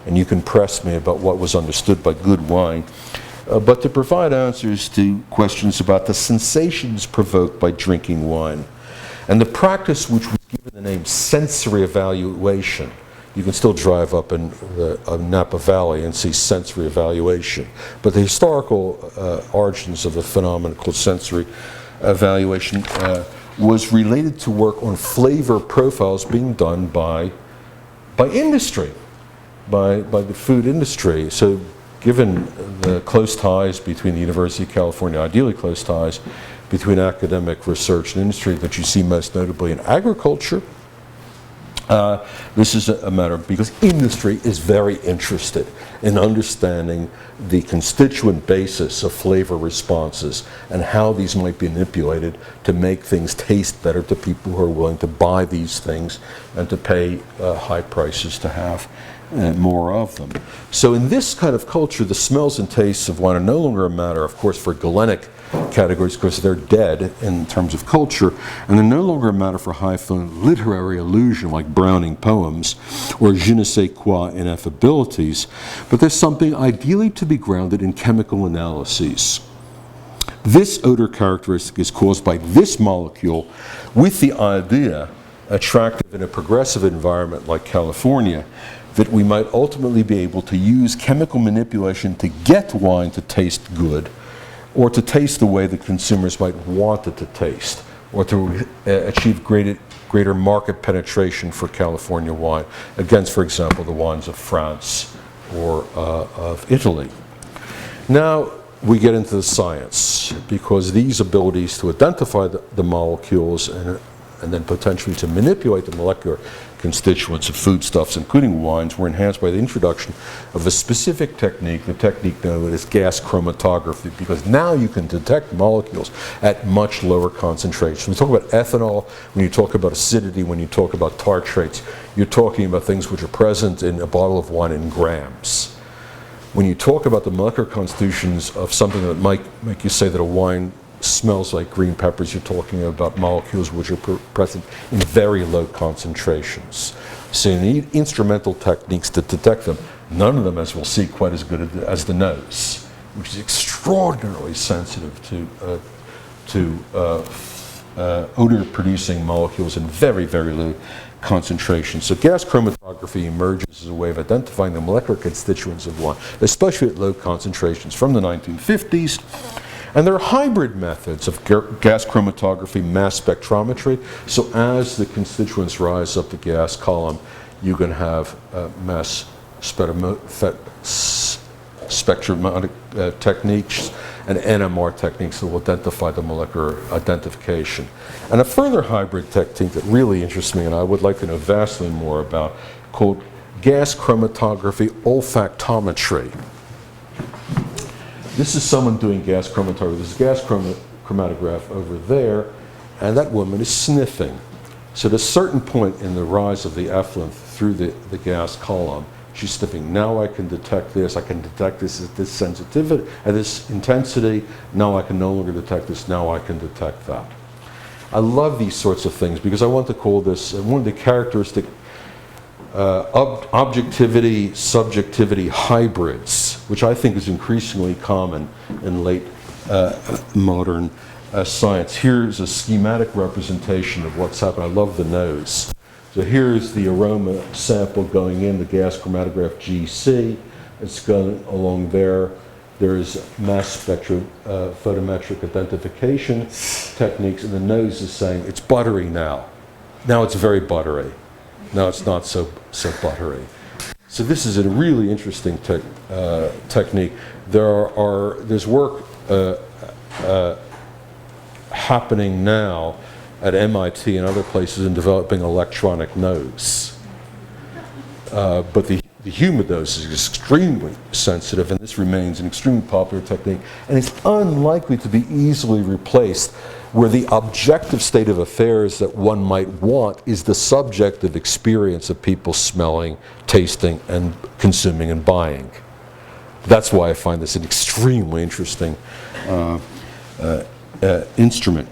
and you can press me about what was understood by good wine, but to provide answers to questions about the sensations provoked by drinking wine. And the practice which was given the name sensory evaluation, you can still drive up in Napa Valley and see sensory evaluation. But the historical origins of the phenomenon called sensory evaluation was related to work on flavor profiles being done by industry, by the food industry. So given the close ties between the University of California, ideally close ties between academic research and industry that you see most notably in agriculture, this is a matter because industry is very interested in understanding the constituent basis of flavor responses and how these might be manipulated to make things taste better to people who are willing to buy these things and to pay high prices to have more of them. So in this kind of culture, the smells and tastes of wine are no longer a matter, of course, for Galenic categories because they're dead in terms of culture, and they're no longer a matter for high-flown literary illusion like Browning poems or je ne sais quoi ineffabilities, but there's something ideally to be grounded in chemical analyses. This odor characteristic is caused by this molecule with the idea, attractive in a progressive environment like California, that we might ultimately be able to use chemical manipulation to get wine to taste good, or to taste the way that consumers might want it to taste, or to achieve greater market penetration for California wine against, for example, the wines of France or of Italy. Now we get into the science, because these abilities to identify the molecules and then potentially to manipulate the molecular constituents of foodstuffs, including wines, were enhanced by the introduction of a specific technique, the technique known as gas chromatography, because now you can detect molecules at much lower concentrations. When you talk about ethanol, when you talk about acidity, when you talk about tartrates, you're talking about things which are present in a bottle of wine in grams. When you talk about the molecular constitutions of something that might make you say that a wine smells like green peppers, you're talking about molecules which are present in very low concentrations. So you need instrumental techniques to detect them. None of them, as we'll see, quite as good as the nose, which is extraordinarily sensitive to odor-producing molecules in very, very low concentration. So gas chromatography emerges as a way of identifying the molecular constituents of wine, especially at low concentrations from the 1950s. And there are hybrid methods of gas chromatography, mass spectrometry. So as the constituents rise up the gas column, you can have mass spectrometric techniques and NMR techniques that will identify the molecular identification. And a further hybrid technique that really interests me and I would like to know vastly more about, called gas chromatography olfactometry. This is someone doing gas chromatography. There's a gas chromatograph over there, and that woman is sniffing. So at a certain point in the rise of the effluent through the gas column, she's sniffing. Now I can detect this. I can detect this at this sensitivity, at this intensity. Now I can no longer detect this. Now I can detect that. I love these sorts of things because I want to call this one of the characteristic objectivity, subjectivity hybrids, which I think is increasingly common in late modern science. Here's a schematic representation of what's happened. I love the nose. So here's the aroma sample going in, the gas chromatograph GC. It's going along there. There's mass photometric identification techniques, and the nose is saying it's buttery now. Now it's very buttery. Now it's not so buttery. So this is a really interesting technique. There's work happening now at MIT and other places in developing electronic nose. But the human nose is extremely sensitive, and this remains an extremely popular technique, and it's unlikely to be easily replaced, where the objective state of affairs that one might want is the subjective experience of people smelling, tasting, and consuming and buying. That's why I find this an extremely interesting instrument.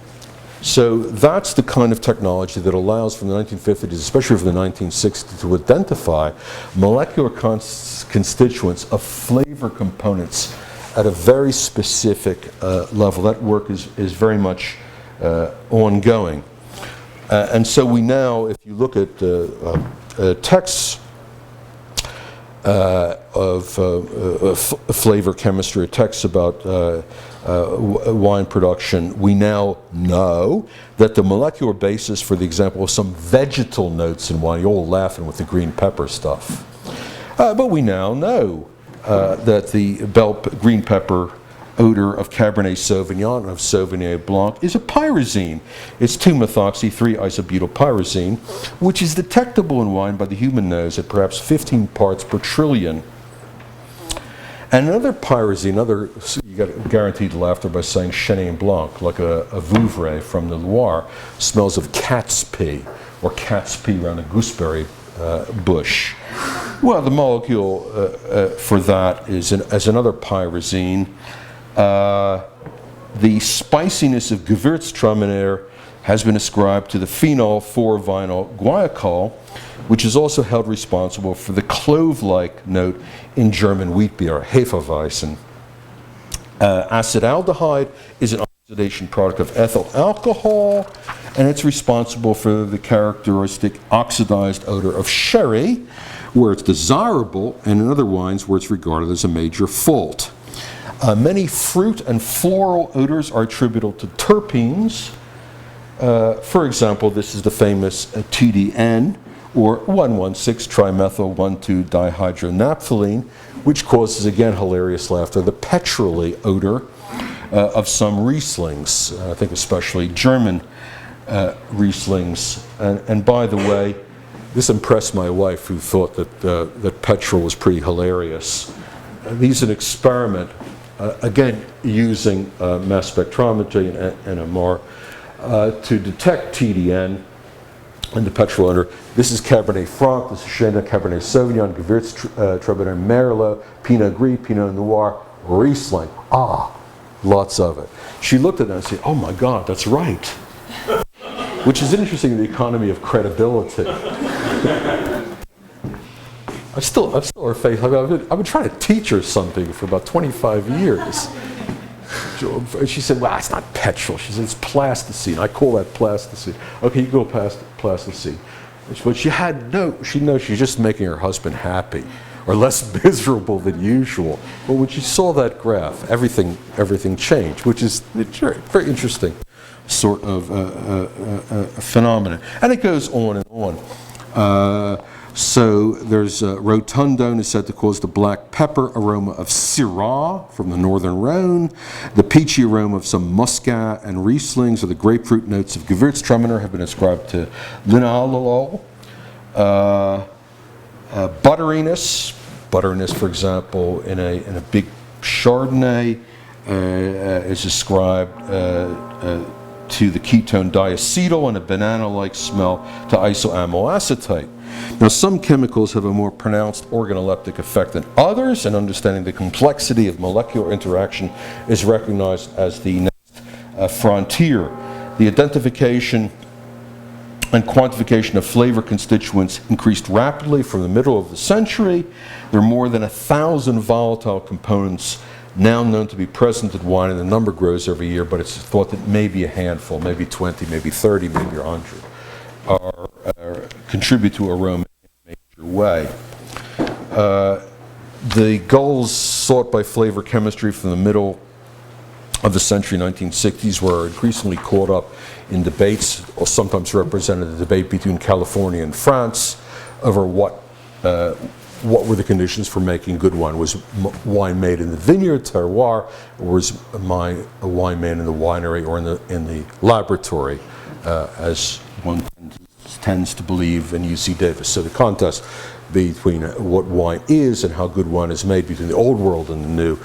So that's the kind of technology that allows from the 1950s, especially from the 1960s, to identify molecular constituents of flavor components at a very specific level. That work is very much ongoing. And so we now, if you look at texts of flavor chemistry, texts about wine production, we now know that the molecular basis, for the example, of some vegetal notes in wine, you're all laughing with the green pepper stuff, but we now know that the green pepper odor of Cabernet Sauvignon and of Sauvignon Blanc is a pyrazine. It's 2-methoxy-3-isobutylpyrazine, which is detectable in wine by the human nose at perhaps 15 parts per trillion. And another pyrazine, you got guaranteed laughter by saying Chenin Blanc, like a Vouvray from the Loire, smells of cat's pee, or cat's pee around a gooseberry bush. Well, the molecule for that is as another pyrazine. The spiciness of Gewürztraminer has been ascribed to the phenol 4-vinyl guaiacol, which is also held responsible for the clove-like note in German wheat beer, Hefeweizen. Acetaldehyde is an oxidation product of ethyl alcohol, and it's responsible for the characteristic oxidized odor of sherry, where it's desirable, and in other wines where it's regarded as a major fault. Many fruit and floral odors are attributable to terpenes. For example, this is the famous TDN, or 1,1,6-trimethyl-1,2-dihydronaphthalene, which causes, again, hilarious laughter, the petrol-y odor of some Rieslings, I think especially German Rieslings. And by the way, this impressed my wife, who thought that petrol was pretty hilarious. These are an experiment, again, using mass spectrometry and NMR to detect TDN and the petrol odor. This is Cabernet Franc, this is Chenin, Cabernet Sauvignon, Gewürztraminer, Merlot, Pinot Gris, Pinot Noir, Riesling. Lots of it. She looked at it and said, "Oh my God, that's right." Which is interesting in the economy of credibility. I still her face. I've been trying to teach her something for about 25 years. She said, well, it's not petrol. She said, it's plasticine. I call that plasticine. Okay, you go past plasticine. But she knows she's just making her husband happy or less miserable than usual. But when she saw that graph, everything changed, which is very interesting sort of phenomenon. And it goes on and on. So there's rotundone is said to cause the black pepper aroma of Syrah from the northern Rhone, the peachy aroma of some Muscat and Rieslings, or the grapefruit notes of Gewürztraminer have been ascribed to linalool. Butteriness, for example, in a big Chardonnay is ascribed to the ketone diacetyl, and a banana-like smell to isoamyl acetate. Now, some chemicals have a more pronounced organoleptic effect than others, and understanding the complexity of molecular interaction is recognized as the next frontier. The identification and quantification of flavor constituents increased rapidly from the middle of the century. There are more than 1,000 volatile components now known to be present in wine, and the number grows every year, but it's thought that maybe a handful, maybe 20, maybe 30, maybe 100, contribute to aroma in a major way. The goals sought by flavor chemistry from the middle of the century, 1960s, were increasingly caught up in debates, or sometimes represented the debate between California and France over what were the conditions for making good wine. Was wine made in the vineyard, terroir, or was wine made in the winery or in the laboratory, as one tends to believe in UC Davis. So the contest between what wine is and how good wine is made between the old world and the new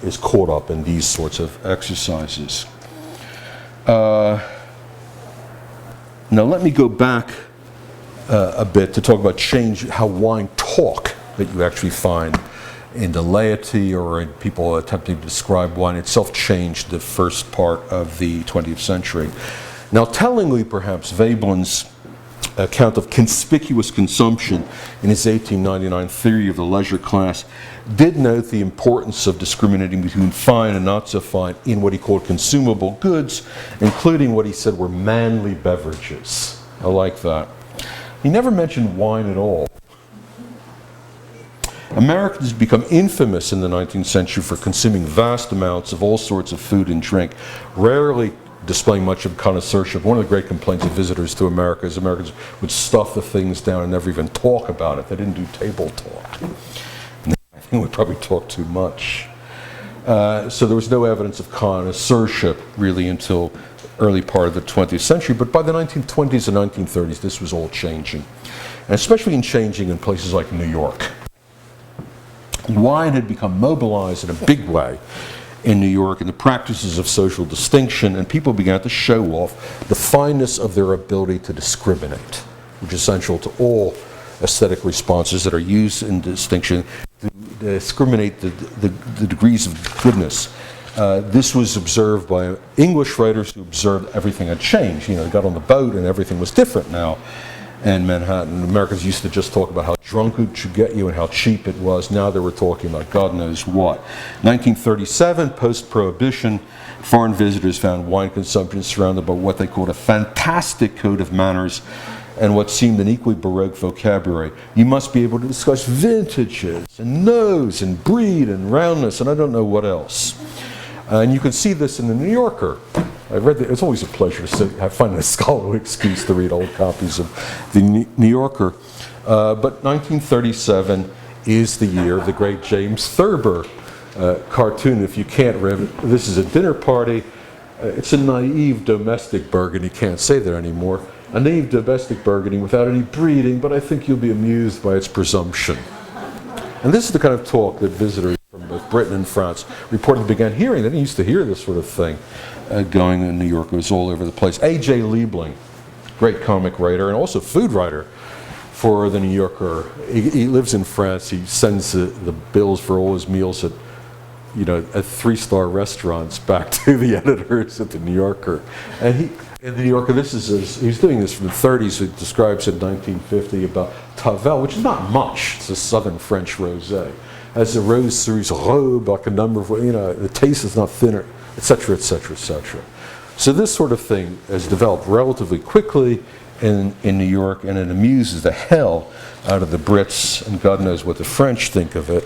is caught up in these sorts of exercises. Now let me go back a bit to talk about how wine talk that you actually find in the laity or in people attempting to describe wine itself changed the first part of the 20th century. Now, tellingly, perhaps, Veblen's account of conspicuous consumption in his 1899 theory of the leisure class did note the importance of discriminating between fine and not so fine in what he called consumable goods, including what he said were manly beverages. I like that. He never mentioned wine at all. Americans become infamous in the 19th century for consuming vast amounts of all sorts of food and drink, rarely displaying much of connoisseurship. One of the great complaints of visitors to America is Americans would stuff the things down and never even talk about it. They didn't do table talk. I think we probably talked too much. So there was no evidence of connoisseurship really until early part of the 20th century, but by the 1920s and 1930s this was all changing, and especially changing in places like New York. Wine had become mobilized in a big way in New York in the practices of social distinction, and people began to show off the fineness of their ability to discriminate, which is essential to all aesthetic responses that are used in distinction, to discriminate the degrees of goodness. This was observed by English writers who observed everything had changed. You know, they got on the boat and everything was different now in Manhattan. Americans used to just talk about how drunk it should get you and how cheap it was. Now they were talking about God knows what. 1937, post-Prohibition, foreign visitors found wine consumption surrounded by what they called a fantastic code of manners and what seemed an equally Baroque vocabulary. You must be able to discuss vintages and nose and breed and roundness and I don't know what else. And you can see this in the New Yorker. I read that. It's always a pleasure to find a scholarly excuse to read old copies of the New Yorker. But 1937 is the year of the great James Thurber cartoon. If you can't read it, this is a dinner party. It's a naive domestic burgundy. Can't say that anymore. A naive domestic burgundy without any breeding, but I think you'll be amused by its presumption. And this is the kind of talk that visitors from both Britain and France reportedly began hearing. They didn't used to hear this sort of thing going in New York. It was all over the place. A.J. Liebling, great comic writer and also food writer for the New Yorker. He lives in France. He sends the bills for all his meals at 3-star restaurants back to the editors at the New Yorker. And in the New Yorker, he's doing this from the 30s. He describes in 1950 about Tavel, which is not much. It's a southern French rosé. as a rose through his robe, like a number of, the taste is not thinner, etc., etc., etc. So this sort of thing has developed relatively quickly in New York, and it amuses the hell out of the Brits, and God knows what the French think of it,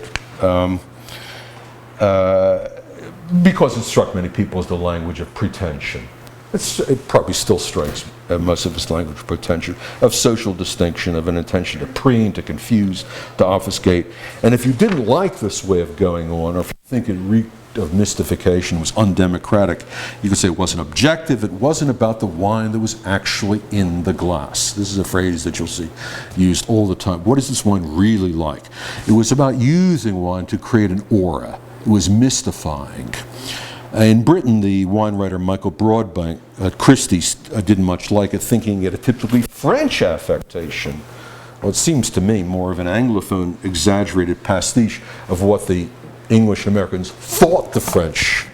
because it struck many people as the language of pretension. It probably still strikes most of us language of pretension, of social distinction, of an intention to preen, to confuse, to obfuscate. And if you didn't like this way of going on, or if you think it reeked of mystification, was undemocratic, you could say it wasn't objective, it wasn't about the wine that was actually in the glass. This is a phrase that you'll see used all the time. What is this wine really like? It was about using wine to create an aura. It was mystifying. In Britain, the wine writer Michael Broadbank at Christie's didn't much like it, thinking it a typically French affectation. Well, it seems to me more of an Anglophone exaggerated pastiche of what the English and Americans thought the French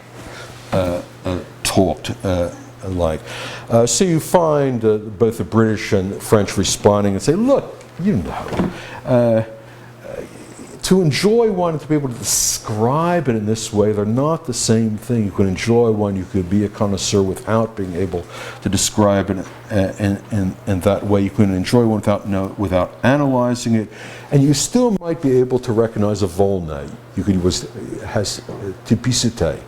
talked like. So you find both the British and French responding and say, look, you know, to enjoy wine and to be able to describe it in this way, they're not the same thing. You can enjoy wine, you could be a connoisseur without being able to describe it in that way. You can enjoy one without analyzing it, and you still might be able to recognize a Volnay. It has typicité.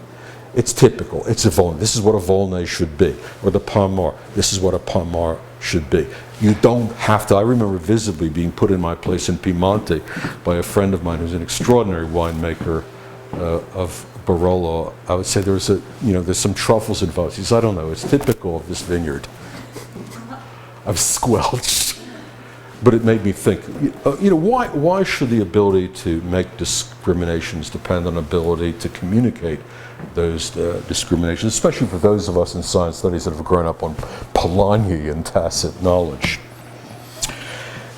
It's typical. It's a Volnay. This is what a Volnay should be. Or the Palmar. This is what a Palmar should be. You don't have to. I remember visibly being put in my place in Piemonte by a friend of mine who's an extraordinary winemaker of Barolo. I would say there's some truffles involved. He says, I don't know, it's typical of this vineyard. I've squelched. But it made me think, why should the ability to make discriminations depend on ability to communicate those discriminations, especially for those of us in science studies that have grown up on Polanyi tacit knowledge?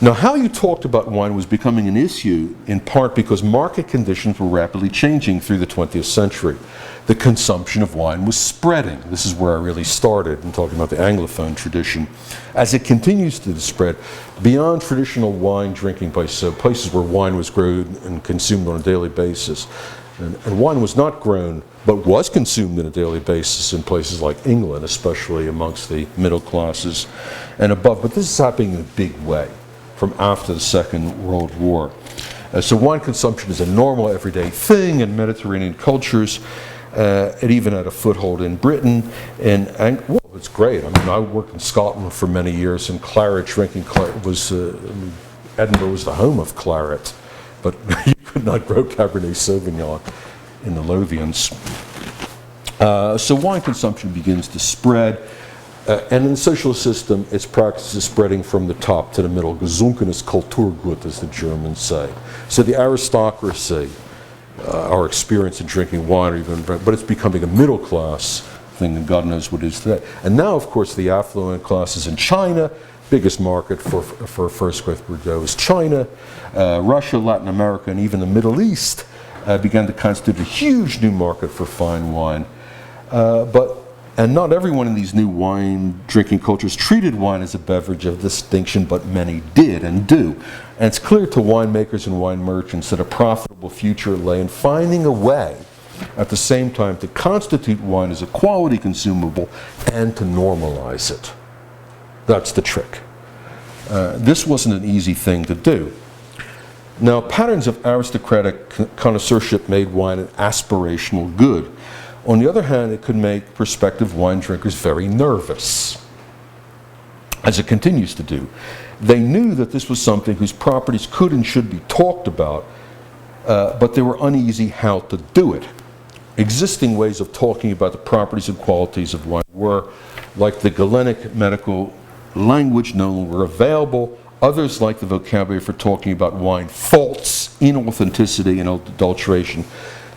Now, how you talked about wine was becoming an issue in part because market conditions were rapidly changing through the 20th century. The consumption of wine was spreading. This is where I really started in talking about the Anglophone tradition. As it continues to spread beyond traditional wine drinking places where wine was grown and consumed on a daily basis. And wine was not grown, but was consumed on a daily basis in places like England, especially amongst the middle classes and above. But this is happening in a big way from after the Second World War. So wine consumption is a normal, everyday thing in Mediterranean cultures. It even had a foothold in Britain. Well, it's great. I mean, I worked in Scotland for many years, and drinking claret was, Edinburgh was the home of claret. But you could not grow Cabernet Sauvignon in the Lothians. So wine consumption begins to spread. And in the socialist system, its practice is spreading from the top to the middle. Gesunkenes Kulturgut, as the Germans say. So the aristocracy, our experience in drinking wine, but it's becoming a middle class thing, and God knows what it is today. And now, of course, the affluent classes in China, biggest market for first growth Bordeaux is China, Russia, Latin America, and even the Middle East began to constitute a huge new market for fine wine. And not everyone in these new wine drinking cultures treated wine as a beverage of distinction, but many did and do. And it's clear to winemakers and wine merchants that a profitable future lay in finding a way at the same time to constitute wine as a quality consumable and to normalize it. That's the trick. This wasn't an easy thing to do. Now, patterns of aristocratic connoisseurship made wine an aspirational good. On the other hand, it could make prospective wine drinkers very nervous, as it continues to do. They knew that this was something whose properties could and should be talked about, but they were uneasy how to do it. Existing ways of talking about the properties and qualities of wine were, like the Galenic medical language, no longer available. Others, like the vocabulary for talking about wine faults, inauthenticity, and adulteration,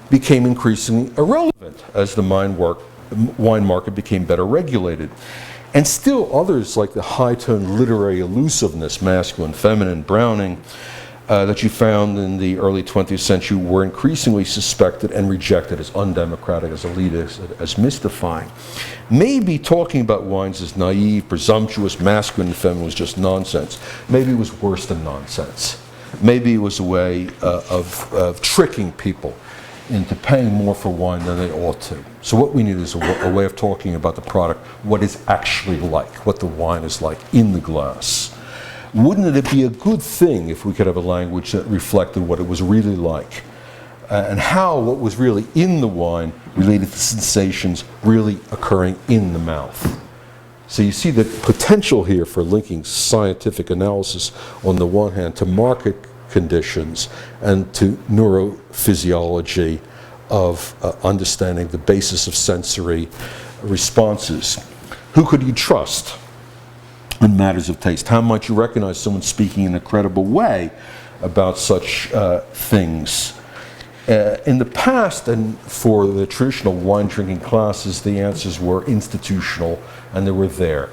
became increasingly irrelevant as the wine market became better regulated. And still others, like the high-tone literary elusiveness, masculine, feminine, Browning, that you found in the early 20th century, were increasingly suspected and rejected as undemocratic, as elitist, as mystifying. Maybe talking about wines as naive, presumptuous, masculine, and feminine was just nonsense. Maybe it was worse than nonsense. Maybe it was a way of tricking people into paying more for wine than they ought to. So what we need is a way of talking about the product, what it's actually like, what the wine is like in the glass. Wouldn't it be a good thing if we could have a language that reflected what it was really like, and how what was really in the wine related to sensations really occurring in the mouth? So you see the potential here for linking scientific analysis on the one hand to market conditions and to neurophysiology of understanding the basis of sensory responses. Who could you trust in matters of taste? How might you recognize someone speaking in a credible way about such things? In the past, and for the traditional wine drinking classes, the answers were institutional, and they were there.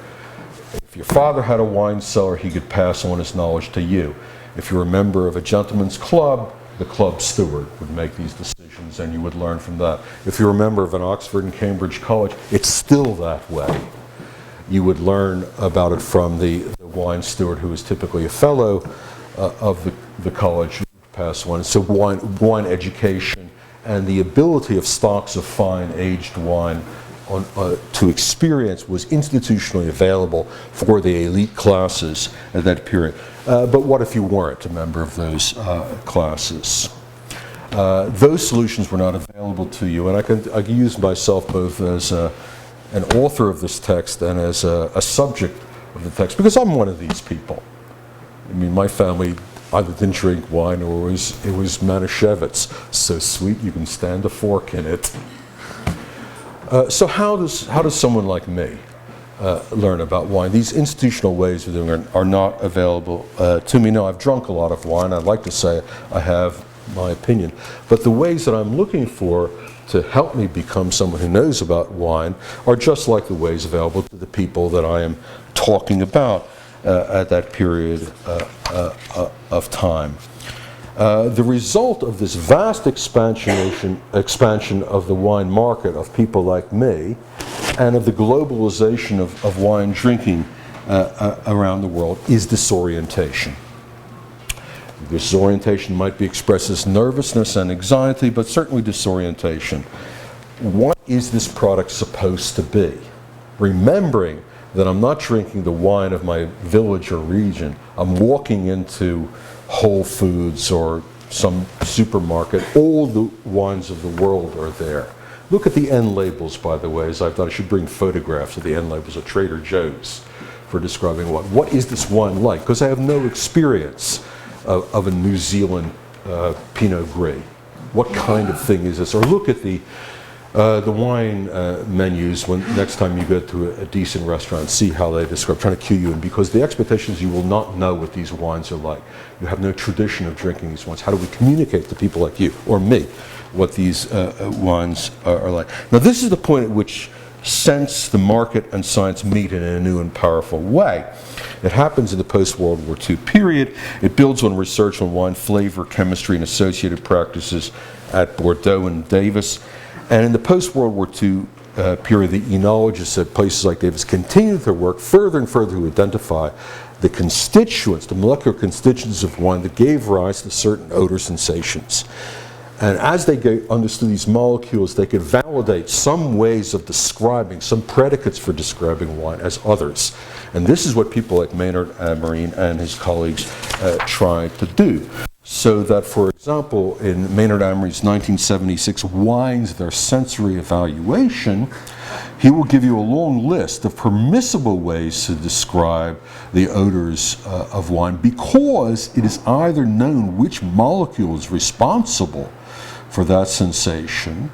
If your father had a wine cellar, he could pass on his knowledge to you. If you're a member of a gentleman's club, the club steward would make these decisions, and you would learn from that. If you're a member of an Oxford and Cambridge college, it's still that way. You would learn about it from the wine steward, who is typically a fellow of the college. Pass on. So wine education and the ability of stocks of fine aged wine to experience was institutionally available for the elite classes at that period. But what if you weren't a member of those classes? Those solutions were not available to you, and I can use myself both as an author of this text and as a subject of the text, because I'm one of these people. I mean, my family either didn't drink wine or it was Manischewitz, so sweet you can stand a fork in it. So how does someone like me learn about wine? These institutional ways of doing it are not available to me. Now, I've drunk a lot of wine. I'd like to say I have my opinion, but the ways that I'm looking for to help me become someone who knows about wine are just like the ways available to the people that I am talking about at that period of time. The result of this vast expansion of the wine market of people like me, and of the globalization of wine drinking around the world, is disorientation. Disorientation might be expressed as nervousness and anxiety, but certainly disorientation. What is this product supposed to be? Remembering that I'm not drinking the wine of my village or region. I'm walking into Whole Foods or some supermarket. All the wines of the world are there. Look at the end labels, by the way, as I thought I should bring photographs of the end labels at Trader Joe's for describing what is this wine like? Because I have no experience of a New Zealand Pinot Gris. What kind of thing is this? Or look at the wine menus when next time you go to a decent restaurant, see how they describe, trying to cue you in, because the expectation is you will not know what these wines are like. You have no tradition of drinking these wines. How do we communicate to people like you or me what these wines are like? Now, this is the point at which sense, the market, and science meet in a new and powerful way. It happens in the post-World War II period. It builds on research on wine flavor, chemistry, and associated practices at Bordeaux and Davis. And in the post-World War II period, the enologists at places like Davis continued their work further and further to identify the constituents, the molecular constituents of wine that gave rise to certain odor sensations. And as they understood these molecules, they could validate some ways of describing, some predicates for describing wine as others. And this is what people like Maynard Amarine and his colleagues tried to do. So that, for example, in Maynard Amarine's 1976 Wines, Their Sensory Evaluation, he will give you a long list of permissible ways to describe the odors of wine, because it is either known which molecule is responsible for that sensation,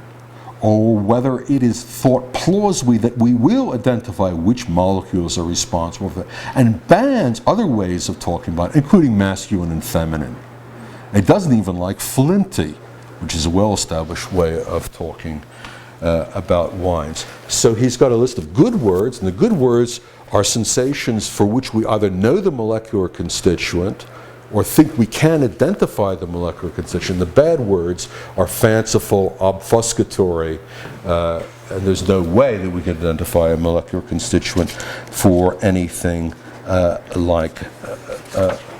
or whether it is thought plausibly that we will identify which molecules are responsible for that, and bans other ways of talking about it, including masculine and feminine. It doesn't even like flinty, which is a well-established way of talking about wines. So he's got a list of good words, and the good words are sensations for which we either know the molecular constituent or think we can identify the molecular constituent. The bad words are fanciful, obfuscatory, and there's no way that we can identify a molecular constituent for anything like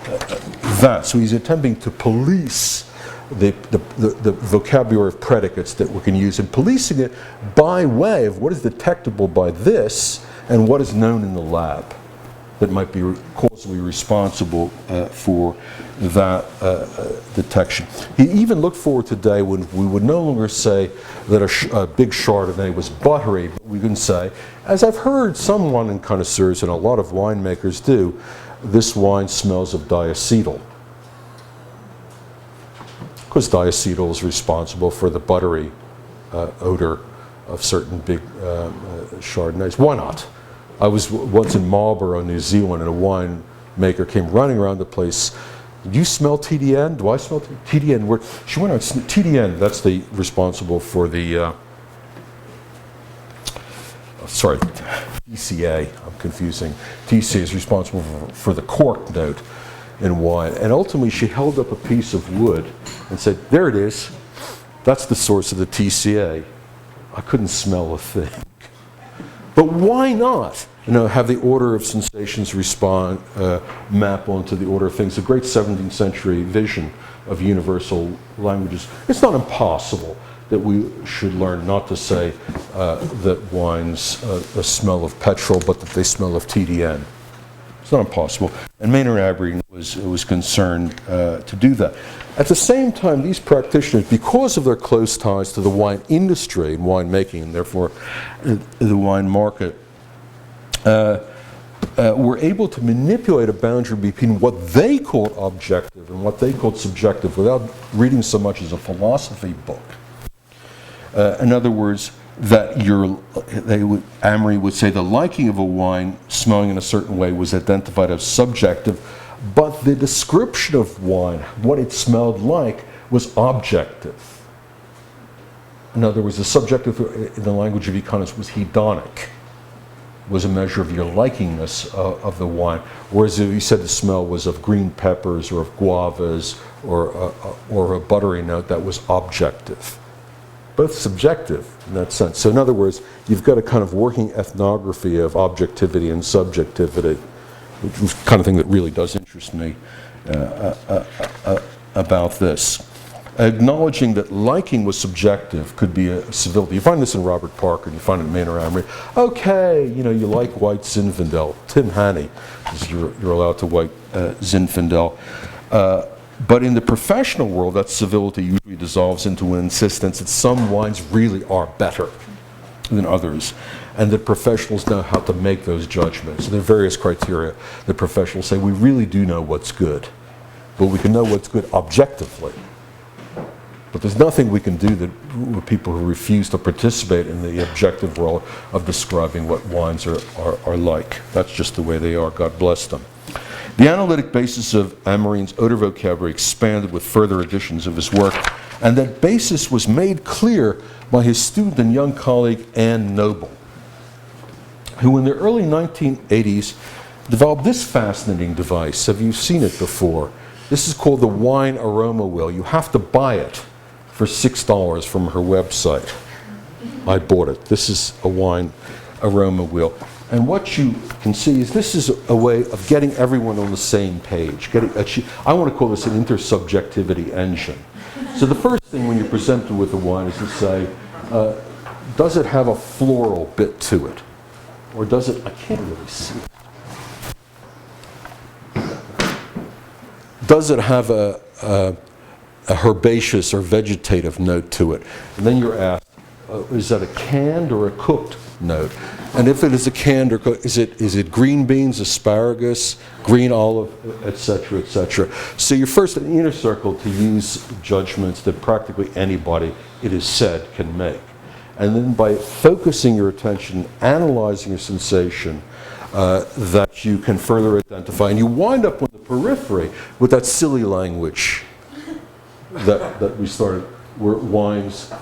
that. So he's attempting to police the vocabulary of predicates that we can use, and policing it by way of what is detectable by this and what is known in the lab that might be causally responsible for that detection. He even looked forward to a day when we would no longer say that a big Chardonnay was buttery, but we can say, as I've heard some wine connoisseurs and a lot of winemakers do, this wine smells of diacetyl. Because diacetyl is responsible for the buttery odor of certain big Chardonnays. Why not? I was once in Marlborough, New Zealand, and a winemaker came running around the place. Do you smell TDN? Do I smell TDN? She went out, TDN, that's the responsible for the, sorry, TCA, I'm confusing. TCA is responsible for the cork note in wine. And ultimately she held up a piece of wood and said, there it is. That's the source of the TCA. I couldn't smell a thing. But why not, have the order of sensations respond, map onto the order of things? A great 17th century vision of universal languages. It's not impossible that we should learn not to say that wines smell of petrol, but that they smell of TDN. It's not impossible. And Maynard Aberdeen was concerned to do that. At the same time, these practitioners, because of their close ties to the wine industry and winemaking, and therefore the wine market, were able to manipulate a boundary between what they called objective and what they called subjective without reading so much as a philosophy book. In other words, that Amory would say the liking of a wine smelling in a certain way was identified as subjective, but the description of wine, what it smelled like, was objective. In other words, the subjective in the language of economists was hedonic, was a measure of your likingness of the wine, whereas if you said the smell was of green peppers or of guavas or a buttery note, that was objective. Both subjective in that sense. So in other words, you've got a kind of working ethnography of objectivity and subjectivity, which is the kind of thing that really does interest me about this. Acknowledging that liking was subjective could be a civility. You find this in Robert Parker, and you find it in Maynard Amory. Okay, you like white Zinfandel. Tim Haney, you're allowed to white Zinfandel. But in the professional world, that civility usually dissolves into an insistence that some wines really are better than others, and that professionals know how to make those judgments. So there are various criteria that professionals say, we really do know what's good, but we can know what's good objectively. But there's nothing we can do with people who refuse to participate in the objective role of describing what wines are like. That's just the way they are. God bless them. The analytic basis of Amory's odor vocabulary expanded with further editions of his work, and that basis was made clear by his student and young colleague Anne Noble, who in the early 1980s developed this fascinating device. Have you seen it before? This is called the wine aroma wheel. You have to buy it for $6 from her website. I bought it. This is a wine aroma wheel. And what you can see is this is a way of getting everyone on the same page. I want to call this an intersubjectivity engine. So the first thing when you're presented with a wine is to say, does it have a floral bit to it? Or does it, I can't really see it. Does it have a herbaceous or vegetative note to it? And then you're asked, is that a canned or a cooked note? And if it is a canned or cooked, is it green beans, asparagus, green olive, etc., etc.? So you're first in the inner circle to use judgments that practically anybody, it is said, can make. And then by focusing your attention, analyzing your sensation, that you can further identify. And you wind up on the periphery with that silly language that we started, where wines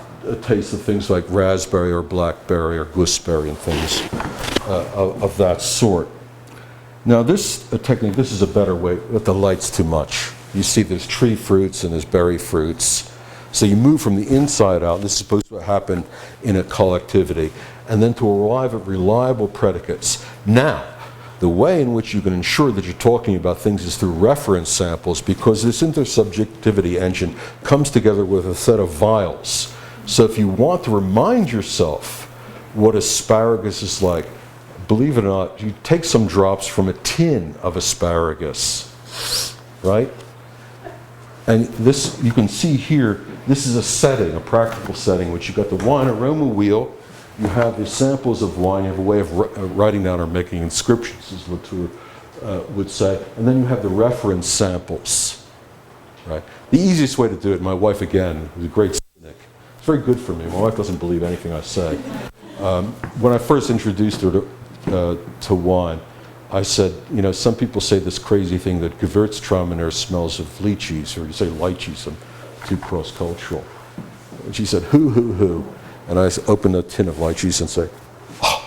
taste of things like raspberry or blackberry or gooseberry and things of that sort. Now this technique, this is a better way, but the light's too much. You see there's tree fruits and there's berry fruits. So you move from the inside out. This is supposed to happen in a collectivity. And then to arrive at reliable predicates. Now, The way in which you can ensure that you're talking about things is through reference samples, because this intersubjectivity engine comes together with a set of vials. So if you want to remind yourself what asparagus is like, believe it or not, you take some drops from a tin of asparagus, right? And this, you can see here, this is a setting, a practical setting, which you've got the wine aroma wheel, you have the samples of wine, you have a way of writing down or making inscriptions, as Latour would say, and then you have the reference samples, right? The easiest way to do it, my wife again, who's a great cynic, it's very good for me, my wife doesn't believe anything I say. When I first introduced her to wine, I said, you know, some people say this crazy thing that Gewürztraminer smells of lychees, or you say lychees, I'm too cross-cultural. And she said, who? And I opened a tin of lychees and say, oh.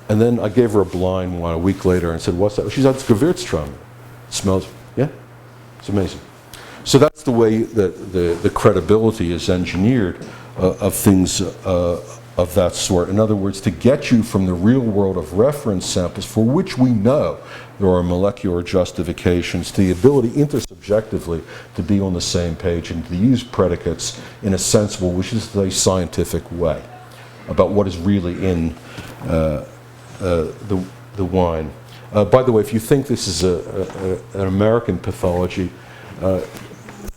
And then I gave her a blind one a week later and said, what's that? She said, it's Gewürztraminer. It smells, yeah, it's amazing. So that's the way that the credibility is engineered of things of that sort. In other words, to get you from the real world of reference samples, for which we know there are molecular justifications, to the ability intersubjectively to be on the same page and to use predicates in a sensible, which is a scientific way, about what is really in the wine. By the way, if you think this is an American pathology,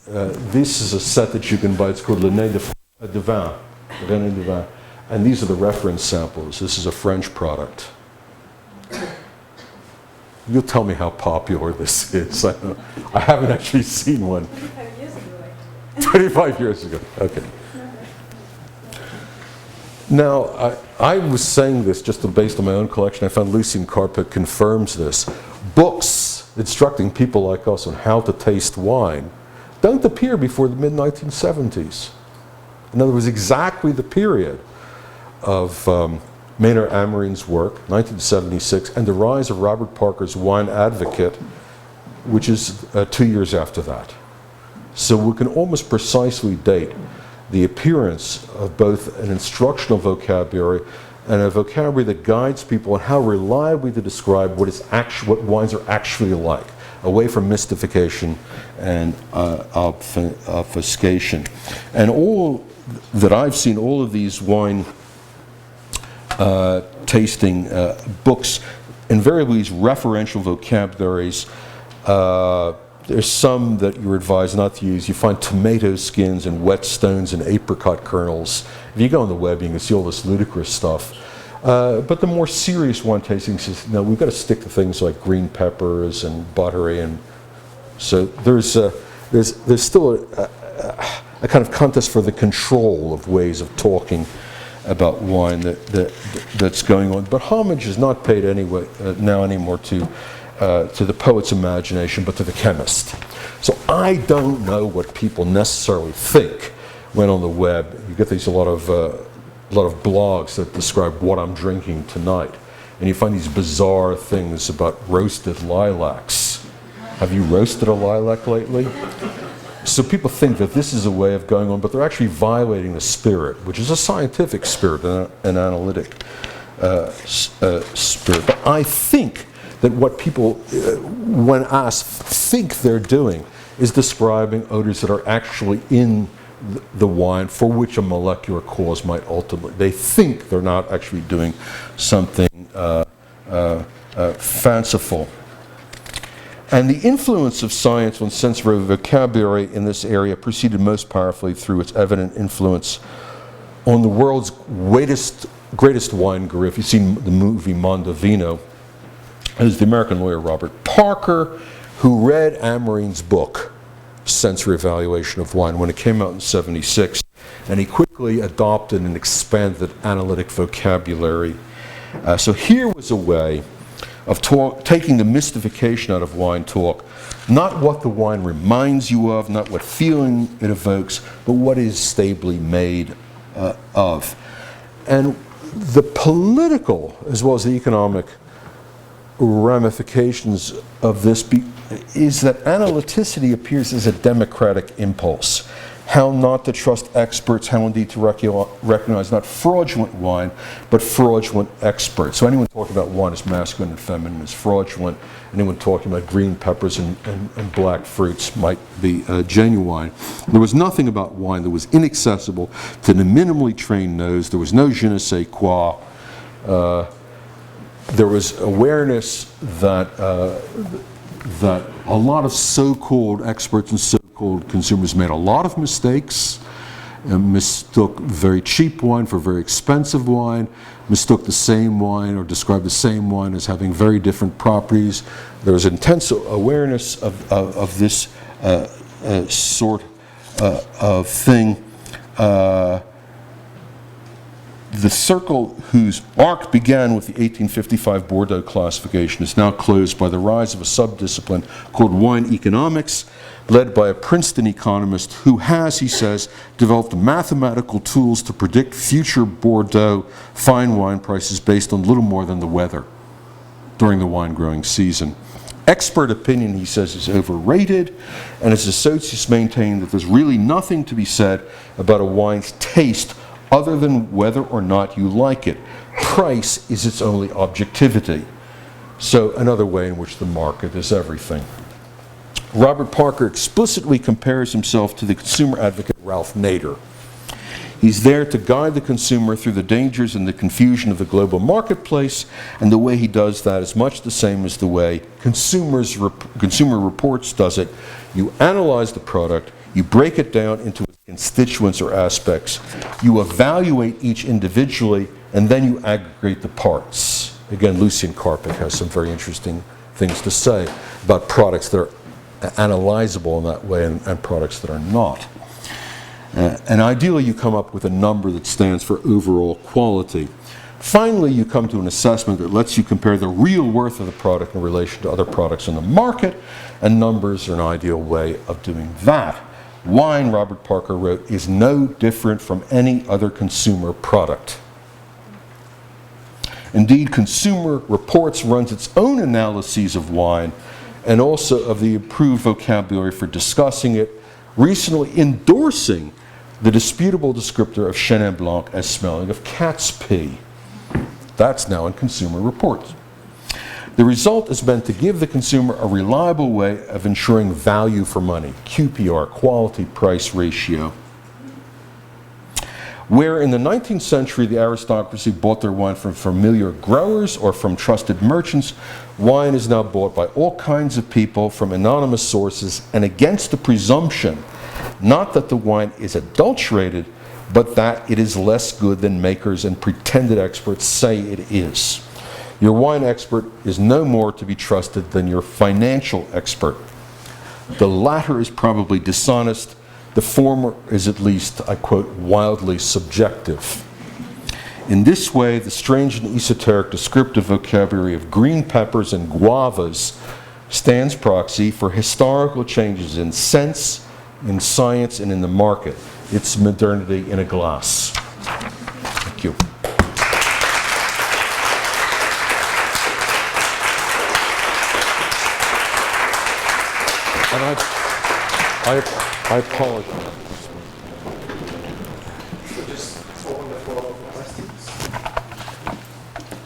this is a set that you can buy. It's called Le Nez de Vin. And these are the reference samples. This is a French product. You'll tell me how popular this is. I haven't actually seen one. 25 years ago, actually. 25 years ago, okay. Now, I was saying this just based on my own collection. I found Lucien Carpet confirms this. Books instructing people like us on how to taste wine don't appear before the mid-1970s. In other words, exactly the period of Maynard Amarin's work, 1976, and the rise of Robert Parker's Wine Advocate, which is 2 years after that. So we can almost precisely date the appearance of both an instructional vocabulary and a vocabulary that guides people on how reliably to describe what wines are actually like, away from mystification and obfuscation. And all that I've seen, all of these wine tasting books, invariably these referential vocabularies. There's some that you're advised not to use. You find tomato skins and whetstones and apricot kernels. If you go on the web, you can see all this ludicrous stuff. But the more serious wine tasting says, no, we've got to stick to things like green peppers and buttery, and so there's still a kind of contest for the control of ways of talking about wine that's going on. But homage is not paid anyway now anymore to the poet's imagination, but to the chemist. So I don't know what people necessarily think when on the web. You get a lot of blogs that describe what I'm drinking tonight, and you find these bizarre things about roasted lilacs. Have you roasted a lilac lately? So people think that this is a way of going on, but they're actually violating the spirit, which is a scientific spirit, an analytic spirit. But I think that what people, when asked, think they're doing is describing odors that are actually in the wine for which a molecular cause might ultimately, they think they're not actually doing something fanciful. And the influence of science on sensory vocabulary in this area proceeded most powerfully through its evident influence on the world's greatest wine guru. If you've seen the movie Mondovino, it was the American lawyer Robert Parker, who read Amarin's book, Sensory Evaluation of Wine, when it came out in '76, and he quickly adopted and expanded analytic vocabulary. So here was a way of taking the mystification out of wine talk, not what the wine reminds you of, not what feeling it evokes, but what is stably made of. And the political, as well as the economic ramifications of this is that analyticity appears as a democratic impulse. how not to trust experts, how indeed to recognize not fraudulent wine, but fraudulent experts. So anyone talking about wine as masculine and feminine is fraudulent. Anyone talking about green peppers and black fruits might be genuine. There was nothing about wine that was inaccessible to the minimally trained nose. There was no je ne sais quoi. There was awareness that that a lot of so-called experts and so-called consumers made a lot of mistakes, and mistook very cheap wine for very expensive wine, mistook the same wine or described the same wine as having very different properties. There was intense awareness of this sort of thing. The circle whose arc began with the 1855 Bordeaux classification is now closed by the rise of a subdiscipline called wine economics, led by a Princeton economist who has, he says, developed mathematical tools to predict future Bordeaux fine wine prices based on little more than the weather during the wine growing season. Expert opinion, he says, is overrated, and his associates maintain that there's really nothing to be said about a wine's taste other than whether or not you like it. Price is its only objectivity. So another way in which the market is everything. Robert Parker explicitly compares himself to the consumer advocate Ralph Nader. He's there to guide the consumer through the dangers and the confusion of the global marketplace, and the way he does that is much the same as the way Consumer Reports does it. You analyze the product, you break it down into its constituents or aspects, you evaluate each individually, and then you aggregate the parts. Again, Lucien Carpic has some very interesting things to say about products that are analyzable in that way and products that are not. And ideally, you come up with a number that stands for overall quality. Finally, you come to an assessment that lets you compare the real worth of the product in relation to other products on the market, and numbers are an ideal way of doing that. Wine, Robert Parker wrote, is no different from any other consumer product. Indeed, Consumer Reports runs its own analyses of wine and also of the improved vocabulary for discussing it, recently endorsing the disputable descriptor of Chenin Blanc as smelling of cat's pee. That's now in Consumer Reports. The result has been to give the consumer a reliable way of ensuring value for money, QPR, quality price ratio. Where in the 19th century the aristocracy bought their wine from familiar growers or from trusted merchants, wine is now bought by all kinds of people from anonymous sources, and against the presumption, not that the wine is adulterated, but that it is less good than makers and pretended experts say it is. Your wine expert is no more to be trusted than your financial expert. The latter is probably dishonest. The former is at least, I quote, wildly subjective. In this way, the strange and esoteric descriptive vocabulary of green peppers and guavas stands proxy for historical changes in sense, in science, and in the market. It's modernity in a glass. Thank you. And I apologize.